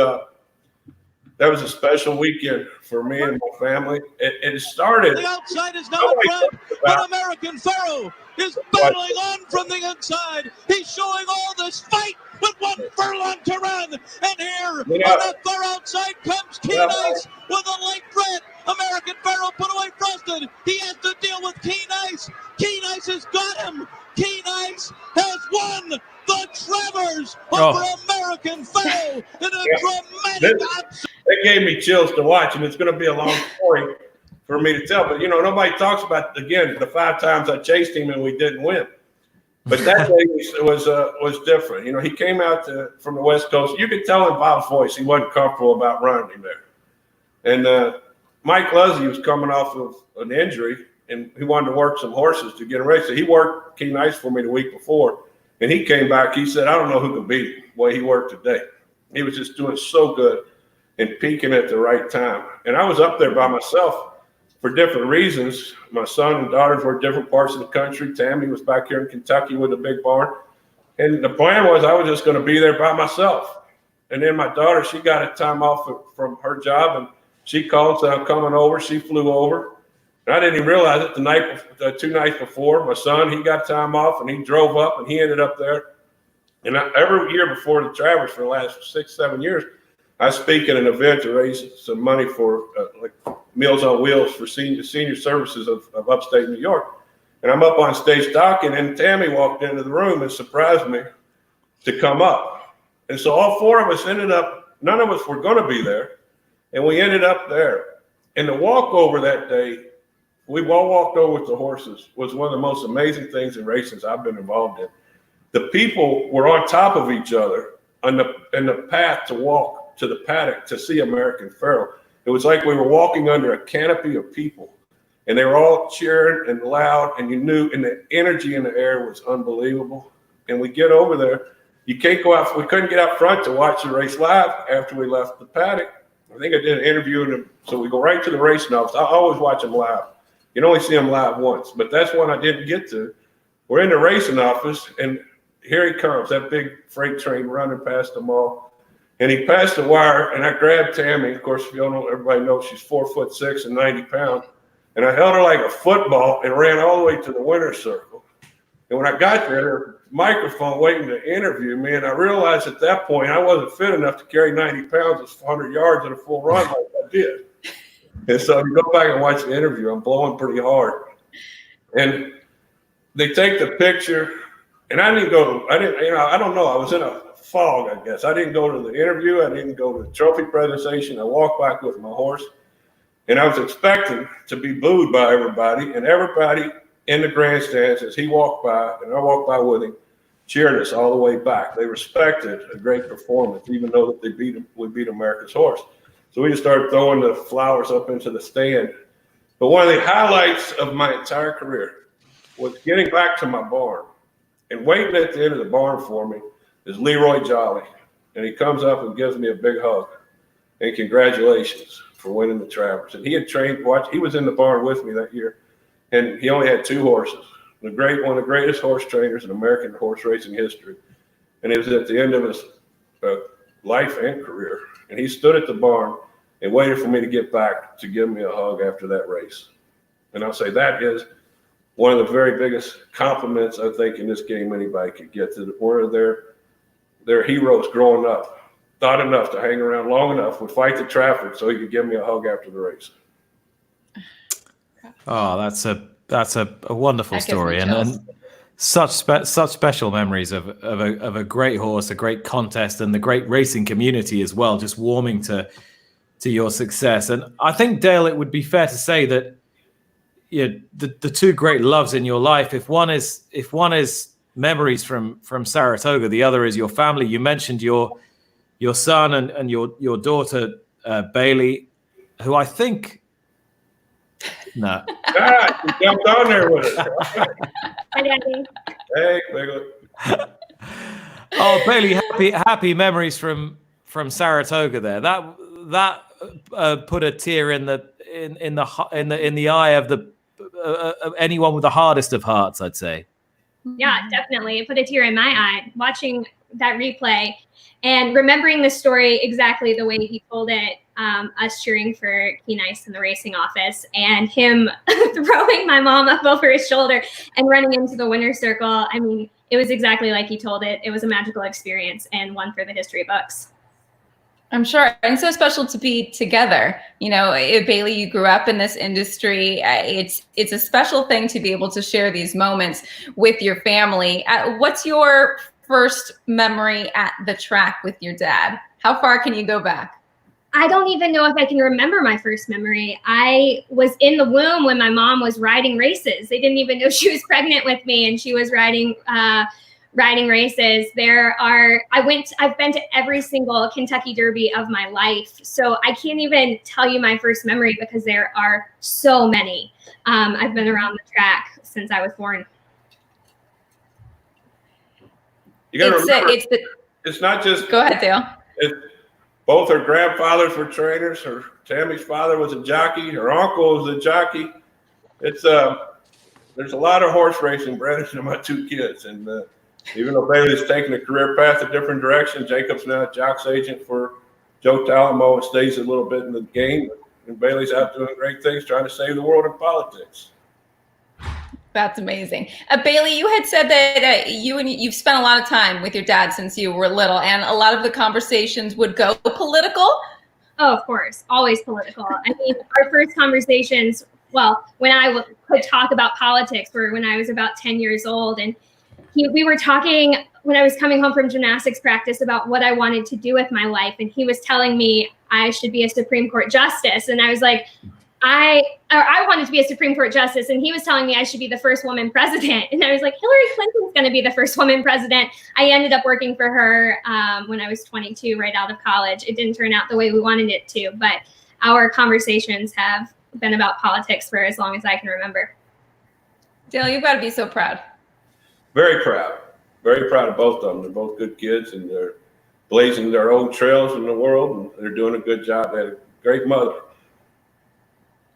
a special weekend for me and my family. It started. The outside is now in front, but American Pharaoh is battling on from the inside. He's showing all this fight with 1 furlong to run. And here on the far outside comes Keen Ice with a late threat. American Pharaoh put away Frosted. He has to deal with Keen Ice. Keen Ice has got him. Keen Ice has won the Travers over American Pharaoh in a dramatic upset. It gave me chills to watch, and it's going to be a long story for me to tell. But, nobody talks about, again, the 5 times I chased him and we didn't win. But that day was different. He came out from the West Coast. You could tell in Bob's voice he wasn't comfortable about running him there. And Mike Luzzy was coming off of an injury, and he wanted to work some horses to get him ready. So he worked Keen Ice for me the week before, and he came back. He said, I don't know who can beat him the way he worked today. He was just doing so good and peaking at the right time. And I was up there by myself for different reasons. My son and daughters were in different parts of the country. Tammy was back here in Kentucky with a big barn. And the plan was I was just going to be there by myself. And then my daughter, she got a time off from her job, and she called, said, I'm coming over. She flew over. And I didn't even realize it. 2 nights before, my son, he got time off, and he drove up, and he ended up there. And every year before the Travers for the last 6-7 years, I speak at an event to raise some money for like Meals on Wheels for senior services of upstate New York. And I'm up on stage talking, and Tammy walked into the room and surprised me to come up. And so all four of us ended up, none of us were going to be there, and we ended up there. And the walkover that day, we all walked over with the horses, was one of the most amazing things in races I've been involved in. The people were on top of each other in the path to walk to the paddock to see American Pharoah. It was like we were walking under a canopy of people, and they were all cheering and loud, and you knew, and the energy in the air was unbelievable. And we get over there. You can't go out. We couldn't get out front to watch the race live after we left the paddock. I think I did an interview, and so we go right to the racing office. I always watch them live. You can only see them live once, but that's one I didn't get to. We're in the racing office, and here he comes, that big freight train running past them all. And he passed the wire, and I grabbed Tammy. Of course, you know, everybody knows she's 4'6" and 90 pounds. And I held her like a football and ran all the way to the winner's circle. And when I got there, there was a microphone waiting to interview me. And I realized at that point I wasn't fit enough to carry 90 pounds of 100 yards in a full run like I did. And so if you go back and watch the interview, I'm blowing pretty hard. And they take the picture. And I don't know. I was in a fog, I guess. I didn't go to the interview. I didn't go to the trophy presentation. I walked back with my horse. And I was expecting to be booed by everybody, and everybody in the grandstands as he walked by, and I walked by with him, cheered us all the way back. They respected a great performance, even though that we beat America's horse. So we just started throwing the flowers up into the stand. But one of the highlights of my entire career was getting back to my barn, and waiting at the end of the barn for me is Leroy Jolly, and he comes up and gives me a big hug, and congratulations for winning the Travers. And he had trained, he was in the barn with me that year, and he only had 2 horses. One of the greatest horse trainers in American horse racing history. And it was at the end of his life and career. And he stood at the barn and waited for me to get back to give me a hug after that race. And I'll say that is one of the very biggest compliments I think in this game anybody could get to one of their heroes growing up. Thought enough to hang around long enough, would fight the traffic so he could give me a hug after the race. Oh, that's a wonderful story, and such special memories of a great horse, a great contest, and the great racing community as well, just warming to your success. And I think, Dale, it would be fair to say that the 2 great loves in your life, if one is memories from Saratoga, the other is your family. You mentioned your son and your daughter, Bailey, who I think, no. You jumped on there with us. Hi, Daddy. Hey, Bailey. Oh, Bailey, happy memories from Saratoga there. That put a tear in the eye of anyone with the hardest of hearts, I'd say. Yeah, definitely. It put a tear in my eye watching that replay and remembering the story exactly the way he told it, us cheering for Key Nice in the racing office and him throwing my mom up over his shoulder and running into the winner's circle. I mean, it was exactly like he told it. It was a magical experience and one for the history books. I'm sure. And so special to be together. You know, Bailey, you grew up in this industry. It's a special thing to be able to share these moments with your family. What's your first memory at the track with your dad? How far can you go back? I don't even know if I can remember my first memory. I was in the womb when my mom was riding races. They didn't even know she was pregnant with me, and she was riding races. I've been to every single Kentucky Derby of my life. So I can't even tell you my first memory because there are so many. I've been around the track since I was born. You got to remember, it's not just. Go ahead, Dale. Both her grandfathers were trainers. Tammy's father was a jockey. Her uncle was a jockey. There's a lot of horse racing bred into my 2 kids, and even though Bailey's taken a career path a different direction, Jacob's now a jock's agent for Joe Talamo and stays a little bit in the game. And Bailey's out doing great things, trying to save the world in politics. That's amazing. Bailey, you had said that you've spent a lot of time with your dad since you were little, and a lot of the conversations would go political. Oh, of course, always political. I mean, our first conversations, well, when I could talk about politics, were when I was about 10 years old, and we were talking when I was coming home from gymnastics practice about what I wanted to do with my life, and he was telling me I should be a Supreme Court justice, and I was like, I wanted to be a Supreme Court justice, and he was telling me I should be the first woman president. And I was like, Hillary Clinton's going to be the first woman president. I ended up working for her when I was 22, right out of college. It didn't turn out the way we wanted it to, but our conversations have been about politics for as long as I can remember. Dale, you've got to be so proud. Very proud. Very proud of both of them. They're both good kids, and they're blazing their own trails in the world, and they're doing a good job. They had a great mother.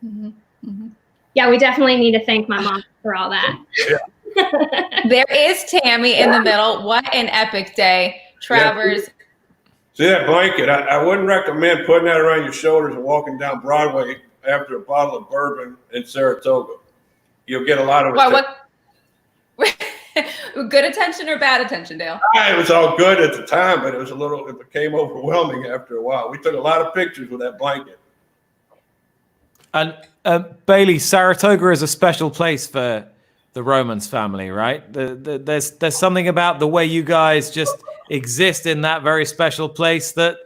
Mm-hmm. Mm-hmm. Yeah, we definitely need to thank my mom for all that. Yeah. There is Tammy in the middle. What an epic day. Travers. Yeah. See that blanket? I wouldn't recommend putting that around your shoulders and walking down Broadway after a bottle of bourbon in Saratoga. You'll get a lot of good attention or bad attention, Dale? It was all good at the time, but it became overwhelming after a while. We took a lot of pictures with that blanket. And Bailey, Saratoga is a special place for the Romans family, right? There's something about the way you guys just exist in that very special place that,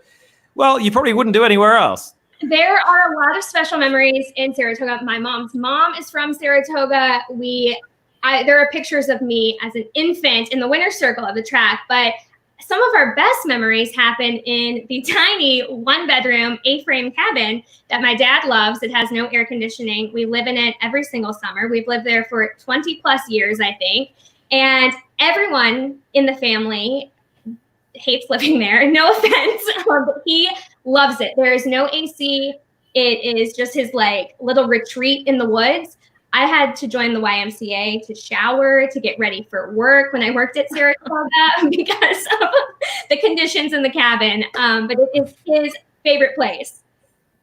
well, you probably wouldn't do anywhere else. There are a lot of special memories in Saratoga. My mom's mom is from Saratoga. There are pictures of me as an infant in the winner's circle of the track, but some of our best memories happen in the tiny one-bedroom A-frame cabin that my dad loves. It has no air conditioning. We live in it every single summer. We've lived there for 20 plus years, I think. And everyone in the family hates living there. No offense, but he loves it. There is no AC. It is just his little retreat in the woods. I had to join the YMCA to shower, to get ready for work when I worked at Saratoga because of the conditions in the cabin. But it is his favorite place.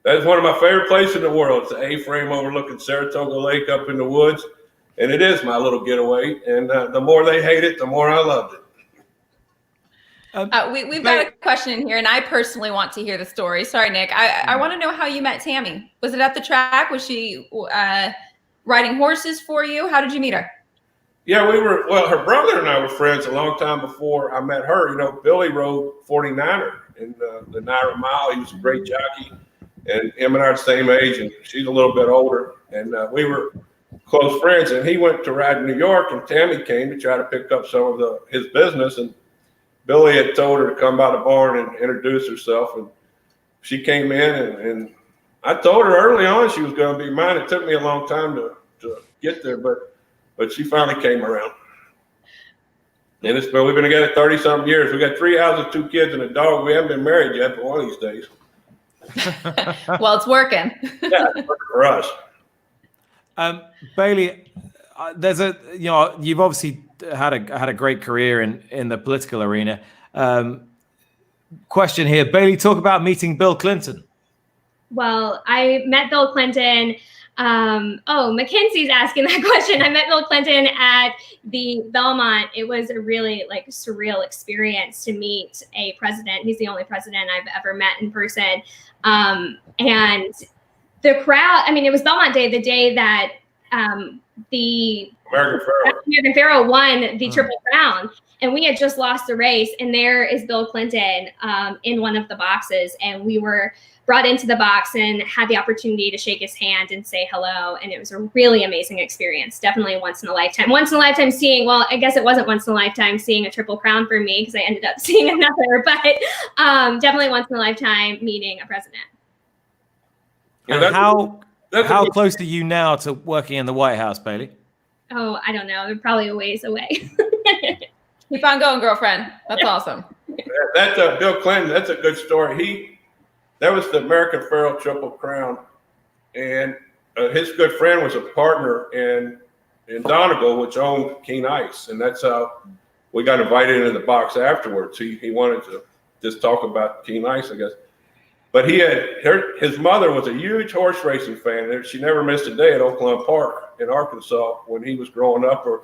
That is one of my favorite places in the world. It's an A-frame overlooking Saratoga Lake up in the woods. And it is my little getaway. And the more they hate it, the more I loved it. We've got a question in here, and I personally want to hear the story. Sorry, Nick. I want to know how you met Tammy. Was it at the track? Was she riding horses for you? How did you meet her? Yeah, her brother and I were friends a long time before I met her. You know, Billy rode 49er in the Naira Mile. He was a great jockey, and him and I are the same age, and she's a little bit older. And we were close friends, and he went to ride in New York, and Tammy came to try to pick up some of his business, and Billy had told her to come by the barn and introduce herself, and she came in, and I told her early on she was going to be mine. It took me a long time to get there, but she finally came around. And we've been together 30-something years. We got 3 houses, 2 kids, and a dog. We haven't been married yet, but one of these days. Well, it's working. Yeah, it's working for us. Bailey, you've obviously had a great career in the political arena. Question here, Bailey, talk about meeting Bill Clinton. Well, I met Bill Clinton. Mackenzie's asking that question. I met Bill Clinton at the Belmont. It was a really surreal experience to meet a president. He's the only president I've ever met in person. And the crowd, it was Belmont Day, the day that the American Pharaoh won the Triple Crown. And we had just lost the race. And there is Bill Clinton in one of the boxes. And we were brought into the box and had the opportunity to shake his hand and say hello. And it was a really amazing experience. Definitely once in a lifetime seeing, well, I guess it wasn't once in a lifetime seeing a Triple Crown for me because I ended up seeing another, but definitely once in a lifetime meeting a president. And how close are you now to working in the White House, Bailey? Oh, I don't know. They're probably a ways away. Keep on going, girlfriend. That's awesome. That's Bill Clinton. That's a good story. That was the American Pharaoh Triple Crown, and his good friend was a partner in Donegal, which owned Keen Ice, and that's how we got invited into the box afterwards. He wanted to just talk about Keen Ice, I guess. But his mother was a huge horse racing fan. She never missed a day at Oakland Park in Arkansas when he was growing up, or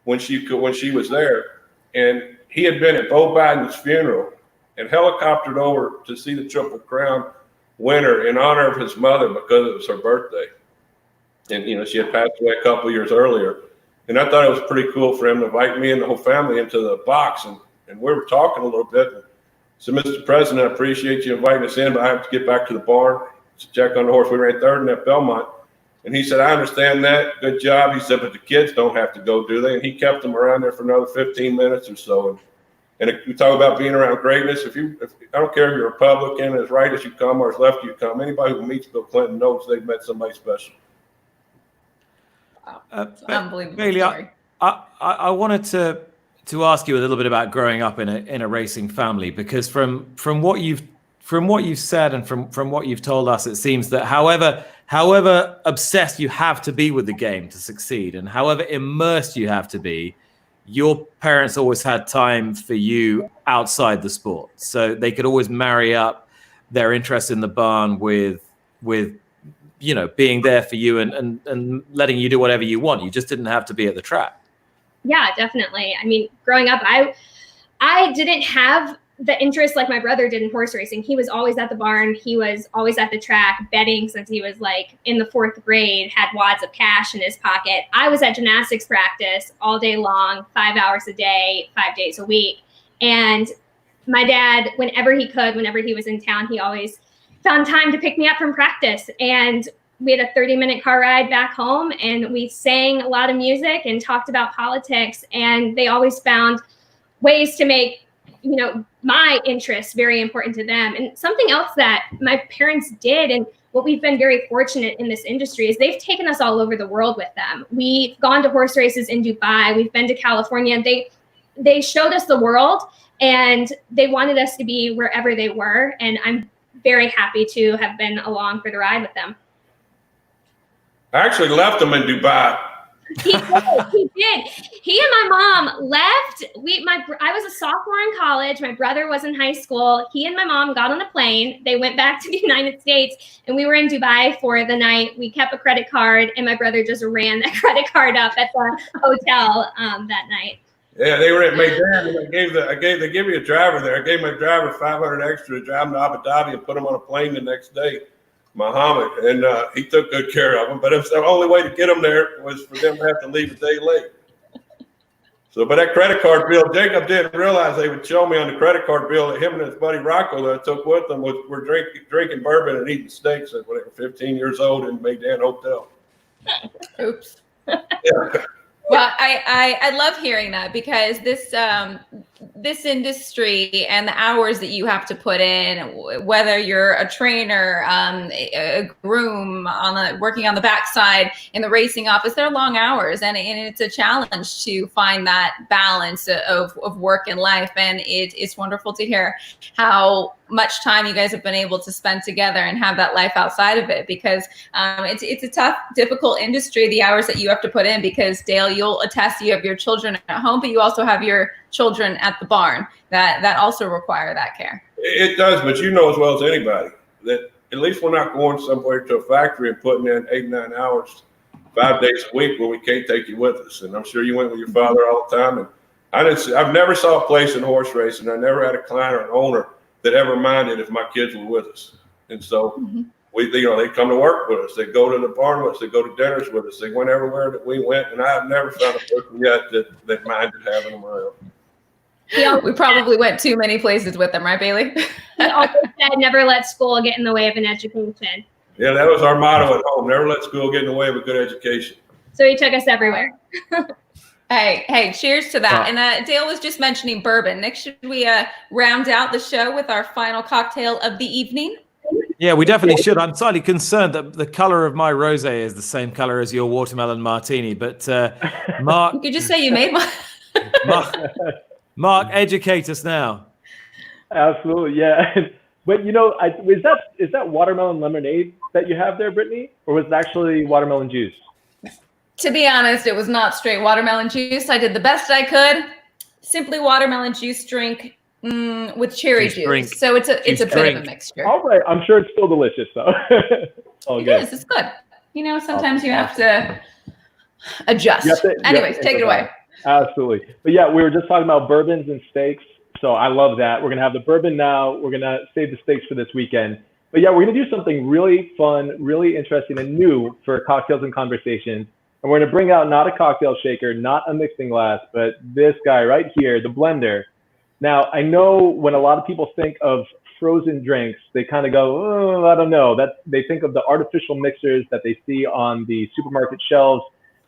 when she was there. And he had been at Bo Biden's funeral and helicoptered over to see the Triple Crown winner in honor of his mother because it was her birthday. And she had passed away a couple of years earlier. And I thought it was pretty cool for him to invite me and the whole family into the box. And we were talking a little bit. So, Mr. President, I appreciate you inviting us in, but I have to get back to the barn to check on the horse. We ran third in that Belmont. And he said, I understand that. Good job. He said, but the kids don't have to go, do they? And he kept them around there for another 15 minutes or so. And if you talk about being around greatness, if I don't care if you're a Republican, as right as you come or as left you come, anybody who meets Bill Clinton knows they've met somebody special. Unbelievable Bailey, story. I wanted to ask you a little bit about growing up in a racing family, because from what you've said and from what you've told us, it seems that however obsessed you have to be with the game to succeed, and however immersed you have to be, your parents always had time for you outside the sport, so they could always marry up their interest in the barn with being there for you and letting you do whatever you want. You just didn't have to be at the track. Yeah, definitely. I mean, growing up, I didn't have the interest like my brother did in horse racing. He was always at the barn. He was always at the track betting since he was like in the 4th grade, had wads of cash in his pocket. I was at gymnastics practice all day long, 5 hours a day, 5 days a week. And my dad, whenever he could, whenever he was in town, he always found time to pick me up from practice. And we had a 30-minute car ride back home, and we sang a lot of music and talked about politics. And they always found ways to make, my interests very important to them. And something else that my parents did, and what we've been very fortunate in this industry, is they've taken us all over the world with them. We've gone to horse races in Dubai. We've been to California. They showed us the world, and they wanted us to be wherever they were. And I'm very happy to have been along for the ride with them. I actually left them in Dubai. He did. He and my mom left. I was a sophomore in college. My brother was in high school. He and my mom got on a plane. They went back to the United States, and we were in Dubai for the night. We kept a credit card, and my brother just ran that credit card up at the hotel that night. Yeah, they were at Maidan, and they gave me a driver there. I gave my driver $500 extra to drive him to Abu Dhabi and put him on a plane the next day. Muhammad, and he took good care of them. But it was the only way to get them there was for them to have to leave a day late. So, but that credit card bill, Jacob didn't realize they would show me on the credit card bill that him and his buddy Rocco that I took with them were drinking bourbon and eating steaks when they were 15 years old in Maidan Hotel. Oops. Yeah. Well, I love hearing that, because this industry and the hours that you have to put in, whether you're a trainer, a groom, working on the backside in the racing office, they're long hours, and it's a challenge to find that balance of work and life. And it's wonderful to hear how much time you guys have been able to spend together and have that life outside of it, because it's a tough, difficult industry, the hours that you have to put in, because Dale, you'll attest, you have your children at home, but you also have your children at the barn that also require that care. It does, but you know as well as anybody that at least we're not going somewhere to a factory and putting in 8-9 hours 5 days a week when we can't take you with us. And I'm sure you went with your father all the time. And I've never saw a place in horse racing. I never had a client or an owner that ever minded if my kids were with us. And so they come to work with us. They go to the barn with us. They go to dinners with us. They went everywhere that we went. And I've never found a person yet that minded having them around. We probably went too many places with them, right, Bailey? He also said, never let school get in the way of an education. Yeah, that was our motto at home. Never let school get in the way of a good education. So he took us everywhere. Hey, cheers to that. And Dale was just mentioning bourbon. Next, should we round out the show with our final cocktail of the evening? Yeah, we definitely should. I'm slightly concerned that the color of my rosé is the same color as your watermelon martini. But Mark, you could just say you made one. Mark, educate us now. Absolutely, yeah. But is that watermelon lemonade that you have there, Britney, or was it actually watermelon juice? To be honest, it was not straight watermelon juice. I did the best I could. Simply watermelon juice drink. with cherry juice. So it's a bit of a mixture. All right. I'm sure it's still delicious though. It is. It's good. You know, sometimes you have to adjust. Anyways, take it away. Absolutely. But yeah, we were just talking about bourbons and steaks. So I love that. We're going to have the bourbon now. We're going to save the steaks for this weekend. But yeah, we're going to do something really fun, really interesting and new for cocktails and conversations. And we're going to bring out not a cocktail shaker, not a mixing glass, but this guy right here, the blender. Now, I know when a lot of people think of frozen drinks, they kind of go, oh, I don't know. They think of the artificial mixers that they see on the supermarket shelves,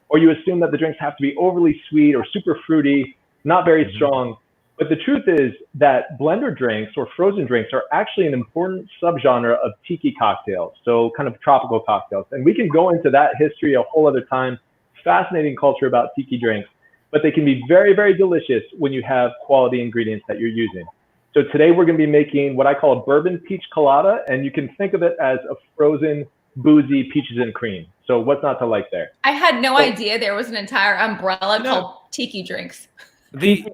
or you assume that the drinks have to be overly sweet or super fruity, not very strong. But the truth is that blender drinks or frozen drinks are actually an important subgenre of tiki cocktails, so kind of tropical cocktails. And we can go into that history a whole other time. Fascinating culture about tiki drinks, but they can be very, very delicious when you have quality ingredients that you're using. So today we're going to be making what I call a bourbon peach colada, and you can think of it as a frozen boozy peaches and cream. So what's not to like there? I had no idea there was an entire umbrella called tiki drinks. The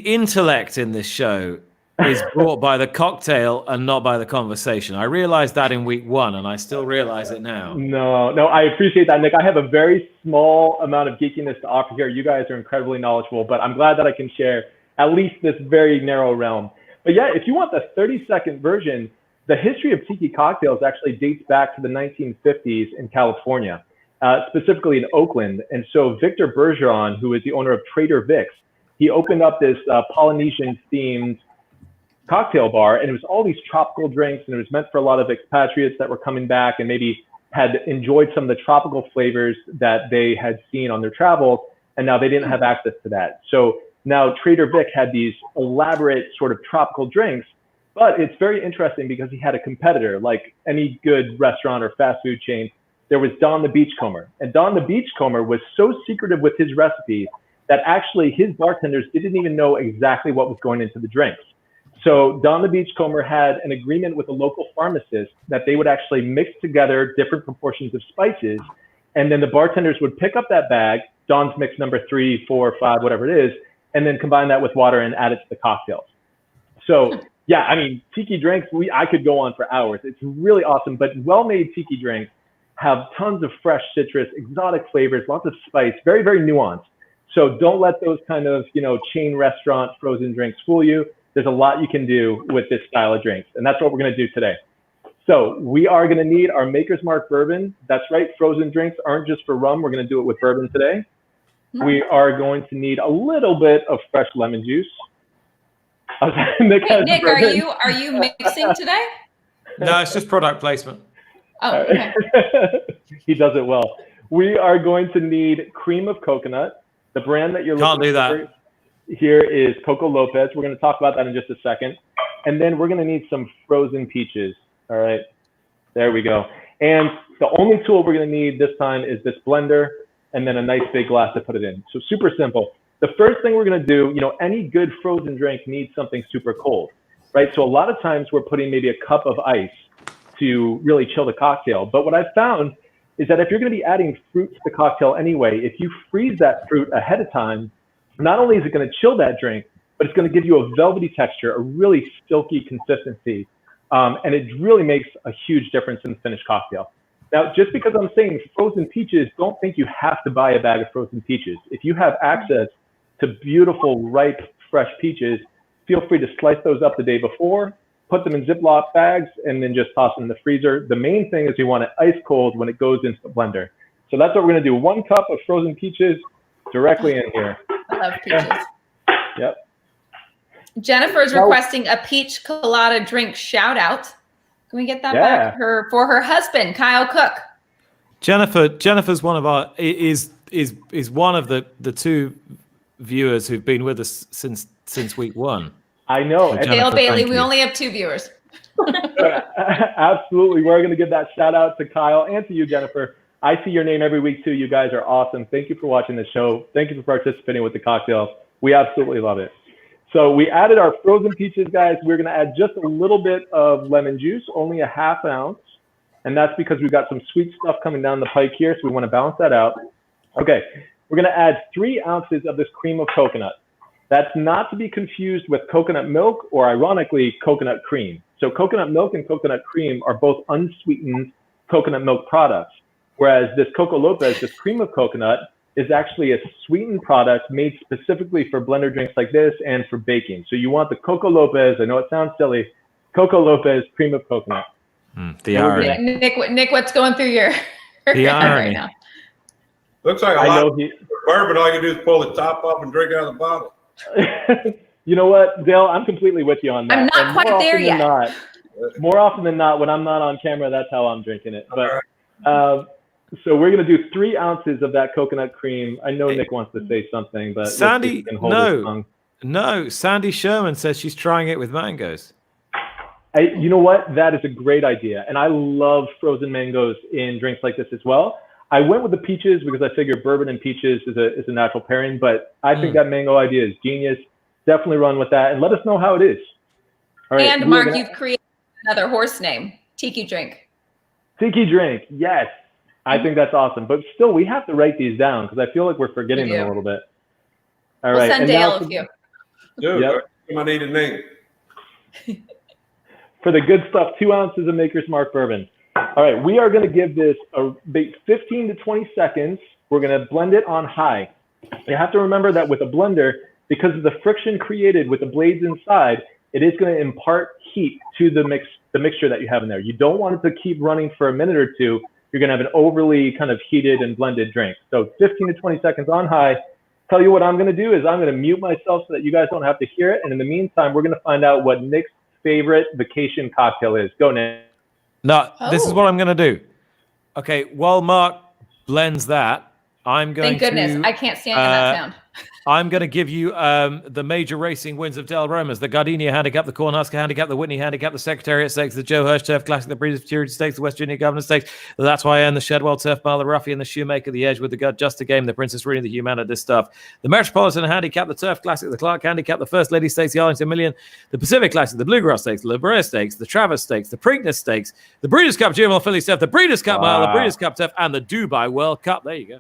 intellect in this show is brought by the cocktail and not by the conversation. I realized that in week 1, and I still realize it now. No, I appreciate that, Nick. I have a very small amount of geekiness to offer here. You guys are incredibly knowledgeable, but I'm glad that I can share at least this very narrow realm. But yeah, if you want the 30-second version, the history of tiki cocktails actually dates back to the 1950s in California, specifically in Oakland. And so Victor Bergeron, who is the owner of Trader Vic's, he opened up this Polynesian-themed cocktail bar, and it was all these tropical drinks, and it was meant for a lot of expatriates that were coming back and maybe had enjoyed some of the tropical flavors that they had seen on their travels, and now they didn't have access to that. So now Trader Vic had these elaborate sort of tropical drinks, but it's very interesting because he had a competitor. Like any good restaurant or fast food chain, there was Don the Beachcomber. And Don the Beachcomber was so secretive with his recipes that actually his bartenders didn't even know exactly what was going into the drinks. So Don the Beachcomber had an agreement with a local pharmacist that they would actually mix together different proportions of spices, and then the bartenders would pick up that bag, Don's mix number 3, 4, 5, whatever it is, and then combine that with water and add it to the cocktails. So yeah, I mean, tiki drinks, I could go on for hours. It's really awesome, but well-made tiki drinks have tons of fresh citrus, exotic flavors, lots of spice, very, very nuanced. So don't let those kind of, chain restaurant frozen drinks fool you. There's a lot you can do with this style of drinks, and that's what we're going to do today. So we are going to need our Maker's Mark bourbon. That's right, frozen drinks aren't just for rum. We're going to do it with bourbon today. We are going to need a little bit of fresh lemon juice. Nick, are you mixing today? No, it's just product placement. Oh, okay. He does it well. We are going to need cream of coconut. The brand that you're looking for here is Coco Lopez. We're going to talk about that in just a second. And then we're going to need some frozen peaches. All right, there we go. And the only tool we're going to need this time is this blender and then a nice big glass to put it in. So super simple. The first thing we're going to do, any good frozen drink needs something super cold, right? So a lot of times we're putting maybe a cup of ice to really chill the cocktail. But what I've found is that if you're going to be adding fruit to the cocktail anyway, if you freeze that fruit ahead of time, not only is it going to chill that drink, but it's going to give you a velvety texture, a really silky consistency. And it really makes a huge difference in the finished cocktail. Now, just because I'm saying frozen peaches, don't think you have to buy a bag of frozen peaches. If you have access to beautiful, ripe, fresh peaches, feel free to slice those up the day before, put them in Ziploc bags, and then just toss them in the freezer. The main thing is you want it ice cold when it goes into the blender. So that's what we're going to do. 1 cup of frozen peaches directly in here. I love peaches. Yep. Jennifer's requesting a peach colada drink shout out. Can we get that back for her husband, Kyle Cook? Jennifer's one of our is one of the 2 viewers who've been with us since week 1. I know. Dale Bailey, we only have 2 viewers. Absolutely. We're going to give that shout out to Kyle and to you, Jennifer. I see your name every week too. You guys are awesome. Thank you for watching the show. Thank you for participating with the cocktails. We absolutely love it. So we added our frozen peaches, guys. We're going to add just a little bit of lemon juice, only a ½ ounce. And that's because we've got some sweet stuff coming down the pike here. So we want to balance that out. Okay. We're going to add 3 ounces of this cream of coconut. That's not to be confused with coconut milk or, ironically, coconut cream. So coconut milk and coconut cream are both unsweetened coconut milk products, whereas this Coco Lopez, this cream of coconut, is actually a sweetened product made specifically for blender drinks like this and for baking. So you want the Coco Lopez, I know it sounds silly, Coco Lopez cream of coconut. The irony. Nick, what's going through your the irony right now? Looks like a lot of bourbon. All you can do is pull the top off and drink out of the bottle. You know what, Dale? I'm completely with you on that. I'm not quite there yet. More often than not, when I'm not on camera, that's how I'm drinking it. But so we're going to do 3 ounces of that coconut cream. I know Nick wants to say something, but Sandy, no. Sandy Sherman says she's trying it with mangoes. You know what? That is a great idea. And I love frozen mangoes in drinks like this as well. I went with the peaches because I figured bourbon and peaches is a natural pairing, but I think that mango idea is genius. Definitely run with that and let us know how it is. All right, and Mark, you've created another horse name, Tiki Drink. Tiki Drink, yes. I think that's awesome. But still, we have to write these down because I feel like we're forgetting them a little bit. All right. We'll send Dale a few. Dude, I need a name. For the good stuff, 2 ounces of Maker's Mark bourbon. All right, we are going to give this a 15 to 20 seconds. We're going to blend it on high. You have to remember that with a blender, because of the friction created with the blades inside, it is going to impart heat to the mixture that you have in there. You don't want it to keep running for a minute or two. You're going to have an overly kind of heated and blended drink. So 15 to 20 seconds on high. Tell you what I'm going to do is I'm going to mute myself so that you guys don't have to hear it. And in the meantime, we're going to find out what Nick's favorite vacation cocktail is. Go, Nick. No, this is what I'm going to do. Okay, while Mark blends that, I'm going to... Thank goodness. I can't stand that sound. I'm going to give you the major racing wins of Del Roma's, the Gardenia Handicap, the Cornhusker Handicap, the Whitney Handicap, the Secretariat Stakes, the Joe Hirsch Turf Classic, the Breeders' Futurity Stakes, the West Virginia Governor Stakes, the That's Why I Earned the Shedwell Turf Mile, the Ruffian, the Shoemaker, the Edge with the Gut, Just a Game, the Princess Rena, the Humana, this stuff, the Metropolitan Handicap, the Turf Classic, the Clark Handicap, the First Lady Stakes, the Arlington Million, the Pacific Classic, the Bluegrass Stakes, the La Brea Stakes, the Travers Stakes, the Preakness Stakes, the Breeders' Cup Juvenile Philly Turf, the Breeders' Cup Mile, the Breeders' Cup Turf, and the Dubai World Cup. There you go.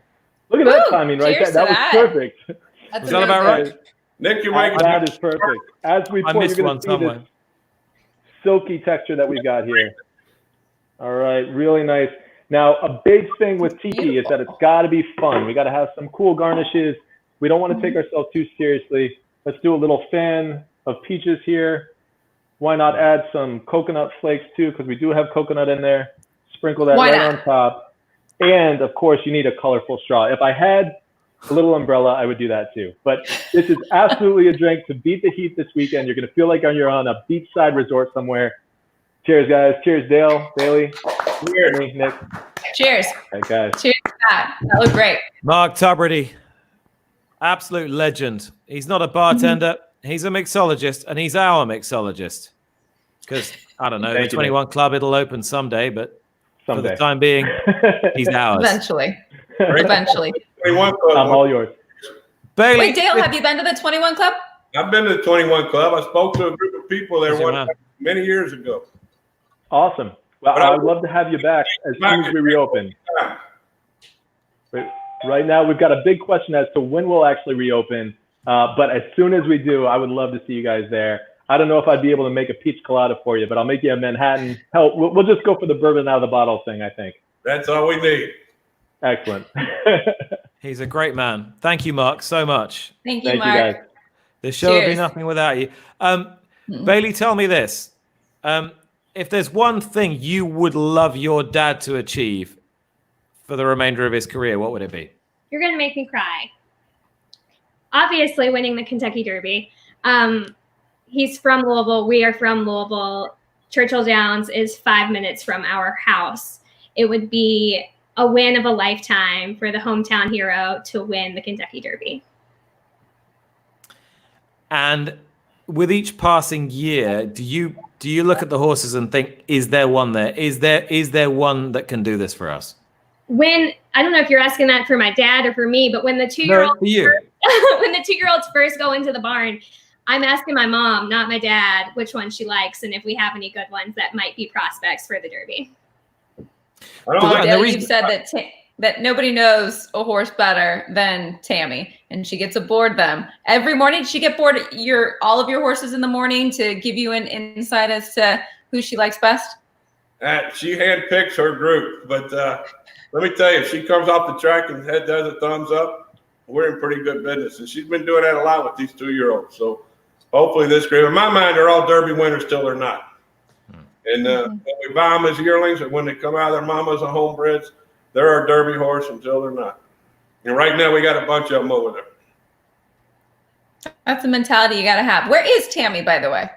Look at that timing right there. That was perfect. Is that about right? Nick, you're making that is perfect. As we pour, you're going to see somewhere. this silky texture that we've got here. All right, really nice. Now, a big thing with tiki is that it's got to be fun. We got to have some cool garnishes. We don't want to take ourselves too seriously. Let's do a little fan of peaches here. Why not add some coconut flakes too? Because we do have coconut in there. Sprinkle that on top. And of course, you need a colorful straw. If I had a little umbrella, I would do that too. But this is absolutely a drink to beat the heat this weekend. You're going to feel like you're on a beachside resort somewhere. Cheers, guys. Cheers, Dale, Bailey. Cheers, Nick. Cheers. All right, guys. Cheers to that. That looked great. Mark Tubridy, absolute legend. He's not a bartender. He's a mixologist, and he's our mixologist. Because, I don't know, the 21 Club, it'll open someday, but for the time being, he's ours. Eventually. Eventually. 21 Club. I'm all yours. Bailey, wait, Dale, have you been to the 21 Club? I've been to the 21 Club. I spoke to a group of people there many years ago. Awesome. Well, I would love to have you back as soon as we reopen. Right now, we've got a big question as to when we'll actually reopen. But as soon as we do, I would love to see you guys there. I don't know if I'd be able to make a peach colada for you, but I'll make you a Manhattan. Hell, we'll just go for the bourbon out of the bottle thing, I think. That's all we need. Excellent. He's a great man. Thank you, Mark, so much. Thank you, Mark. You guys. The show would be nothing without you. Bailey, tell me this. If there's one thing you would love your dad to achieve for the remainder of his career, what would it be? You're going to make me cry. Obviously, winning the Kentucky Derby. He's from Louisville. We are from Louisville. Churchill Downs is 5 minutes from our house. It would be a win of a lifetime for the hometown hero to win the Kentucky Derby. And with each passing year, do you look at the horses and think, is there one there? Is there one that can do this for us? When, I don't know if you're asking that for my dad or for me, but when the 2-year-olds when the 2-year-olds first go into the barn, I'm asking my mom, not my dad, which one she likes and if we have any good ones that might be prospects for the Derby. Dale, you've said that that nobody knows a horse better than Tammy, and she gets to board them every morning. Did she get bored all of your horses in the morning to give you an insight as to who she likes best? She handpicks her group, but let me tell you, if she comes off the track and does a thumbs up, we're in pretty good business. And she's been doing that a lot with these 2-year-olds. So hopefully this group, in my mind, they're all Derby winners till they're not. And when we buy them as yearlings, or when they come out of their mamas and homebreds, they're our Derby horse until they're not. And right now we got a bunch of them over there. That's a mentality you got to have. Where is Tammy, by the way?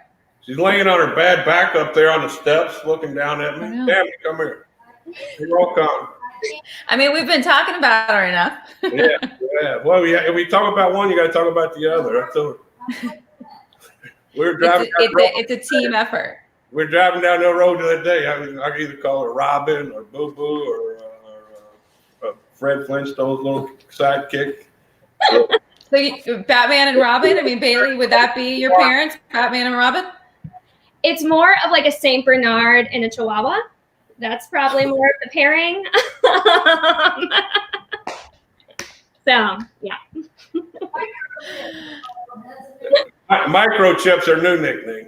She's laying on her bad back up there on the steps, looking down at me. Tammy, come here. You're all calm. I mean, we've been talking about her enough. Yeah. Well, if we talk about one, you got to talk about the other. We're driving. It's a team effort. We're driving down the road the other day. I can either call her Robin or Boo Boo or Fred Flintstone's little sidekick. So Batman and Robin. I mean, Bailey, would that be your parents, Batman and Robin? It's more of like a Saint Bernard and a Chihuahua. That's probably more of the pairing. So, yeah. Microchip's her new nickname.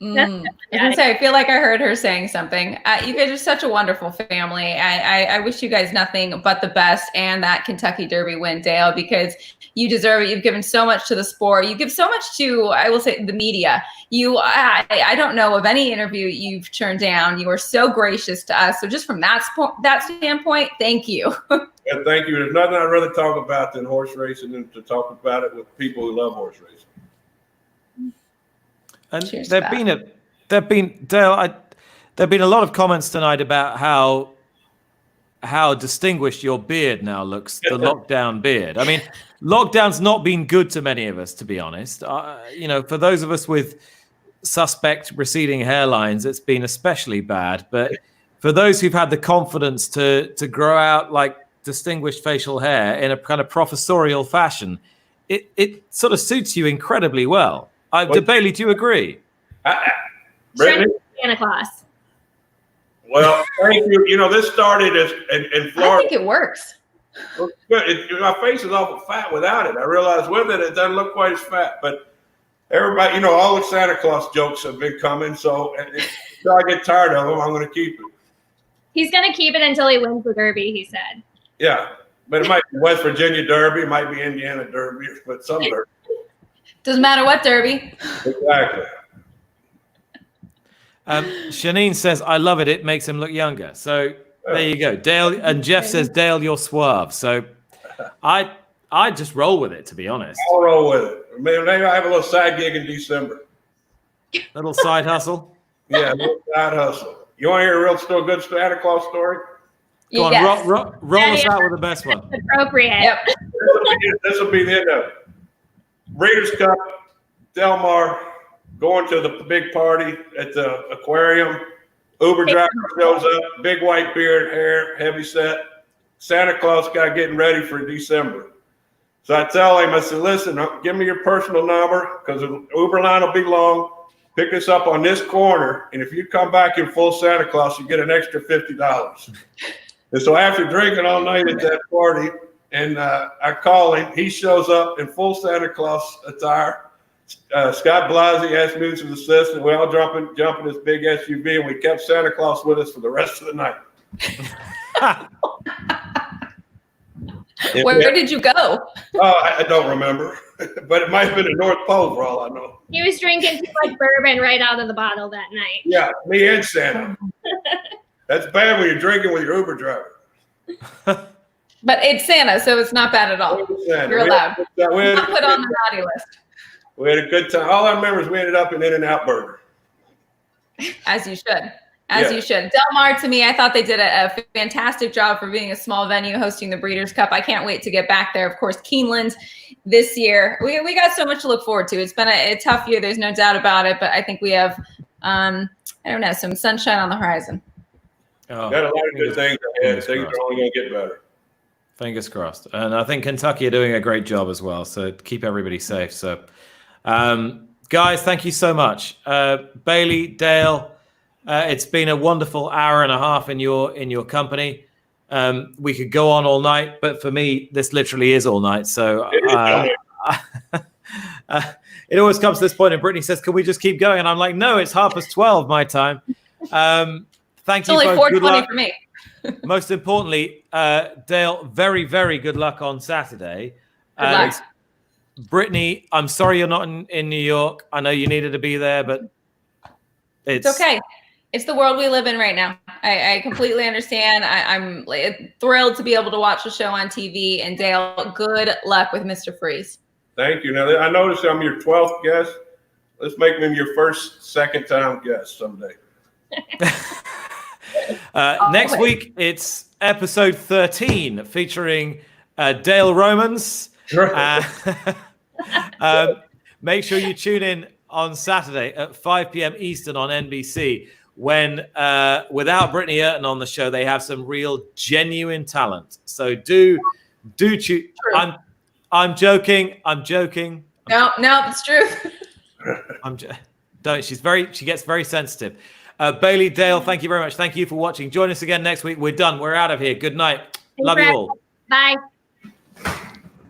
I feel like I heard her saying something. You guys are such a wonderful family. I wish you guys nothing but the best and that Kentucky Derby win, Dale, because you deserve it. You've given so much to the sport. You give so much to, I will say, the media. I don't know of any interview you've turned down. You are so gracious to us. So just from that standpoint, thank you. Yeah, thank you. There's nothing I'd rather talk about than horse racing and to talk about it with people who love horse racing. And there've been a lot of comments tonight about how distinguished your beard now looks, the lockdown beard. I mean, lockdown's not been good to many of us, to be honest. For those of us with suspect receding hairlines, it's been especially bad. But for those who've had the confidence to grow out like distinguished facial hair in a kind of professorial fashion, it sort of suits you incredibly well. Bailey, do you agree? Britney? Santa Claus. Well, thank you. This started in Florida. I think it works. My face is awful fat without it. I realize with it doesn't look quite as fat. But everybody, all the Santa Claus jokes have been coming. So until I get tired of them, I'm going to keep it. He's going to keep it until he wins the Derby, he said. Yeah. But it might be West Virginia Derby. It might be Indiana Derby. But some Derby. Doesn't matter what Derby. Exactly. Shanine says, I love it. It makes him look younger. So there you go. Dale and Jeff says, Dale, you're suave. So I just roll with it, to be honest. I'll roll with it. Maybe I have a little side gig in December. Little side hustle? Yeah, a little side hustle. You want to hear a still good Santa Claus story? Go on, Yes. roll us out with the best one. That's appropriate. Yep. This will be the end of it. Breeders' Cup, Del Mar, going to the big party at the aquarium. Uber driver shows up, big white beard, hair, heavy set. Santa Claus guy getting ready for December. So I tell him, I said, listen, give me your personal number because the Uber line will be long. Pick us up on this corner, and if you come back in full Santa Claus, you get an extra $50. And so after drinking all night at that party, and I call him, he shows up in full Santa Claus attire. Scott Blasey asked me as his assistant. We all jump in this big SUV, and we kept Santa Claus with us for the rest of the night. Where did you go? Oh, I don't remember, but it might have been the North Pole for all I know. He was drinking too much bourbon right out of the bottle that night. Yeah, me and Santa. That's bad when you're drinking with your Uber driver. But it's Santa, so it's not bad at all. You're allowed. Not put on the naughty list. We had a good time. All I remember is we ended up in In-N-Out Burger. As you should. You should. Del Mar, to me, I thought they did a fantastic job for being a small venue hosting the Breeders' Cup. I can't wait to get back there. Of course, Keeneland this year. We got so much to look forward to. It's been a tough year. There's no doubt about it. But I think we have, some sunshine on the horizon. Got a lot of good things ahead. Things are only going to get better. Fingers crossed. And I think Kentucky are doing a great job as well. So keep everybody safe. So, guys, thank you so much. Bailey, Dale, it's been a wonderful hour and a half in your company. We could go on all night, but for me, this literally is all night. So it always comes to this point, and Brittany says, "Can we just keep going?" And I'm like, "No, it's 12:30 my time." Thank you. It's only both. 4:20 for me. Most importantly, Dale, very, very good luck on Saturday. Good luck. Brittany, I'm sorry you're not in New York. I know you needed to be there, but it's okay. It's the world we live in right now. I completely understand. I'm thrilled to be able to watch the show on TV. And Dale, good luck with Mr. Freeze. Thank you. Now, I noticed I'm your 12th guest. Let's make me your second time guest someday. Next week, it's episode 13 featuring Dale Romans. Make sure you tune in on Saturday at 5 p.m. Eastern on NBC when, without Britney Eurton on the show, they have some real genuine talent. So do tune. I'm joking. No, it's true. She gets very sensitive. Bailey, Dale, thank you very much. Thank you for watching. Join us again next week. We're done. We're out of here. Good night. Love you all. Bye.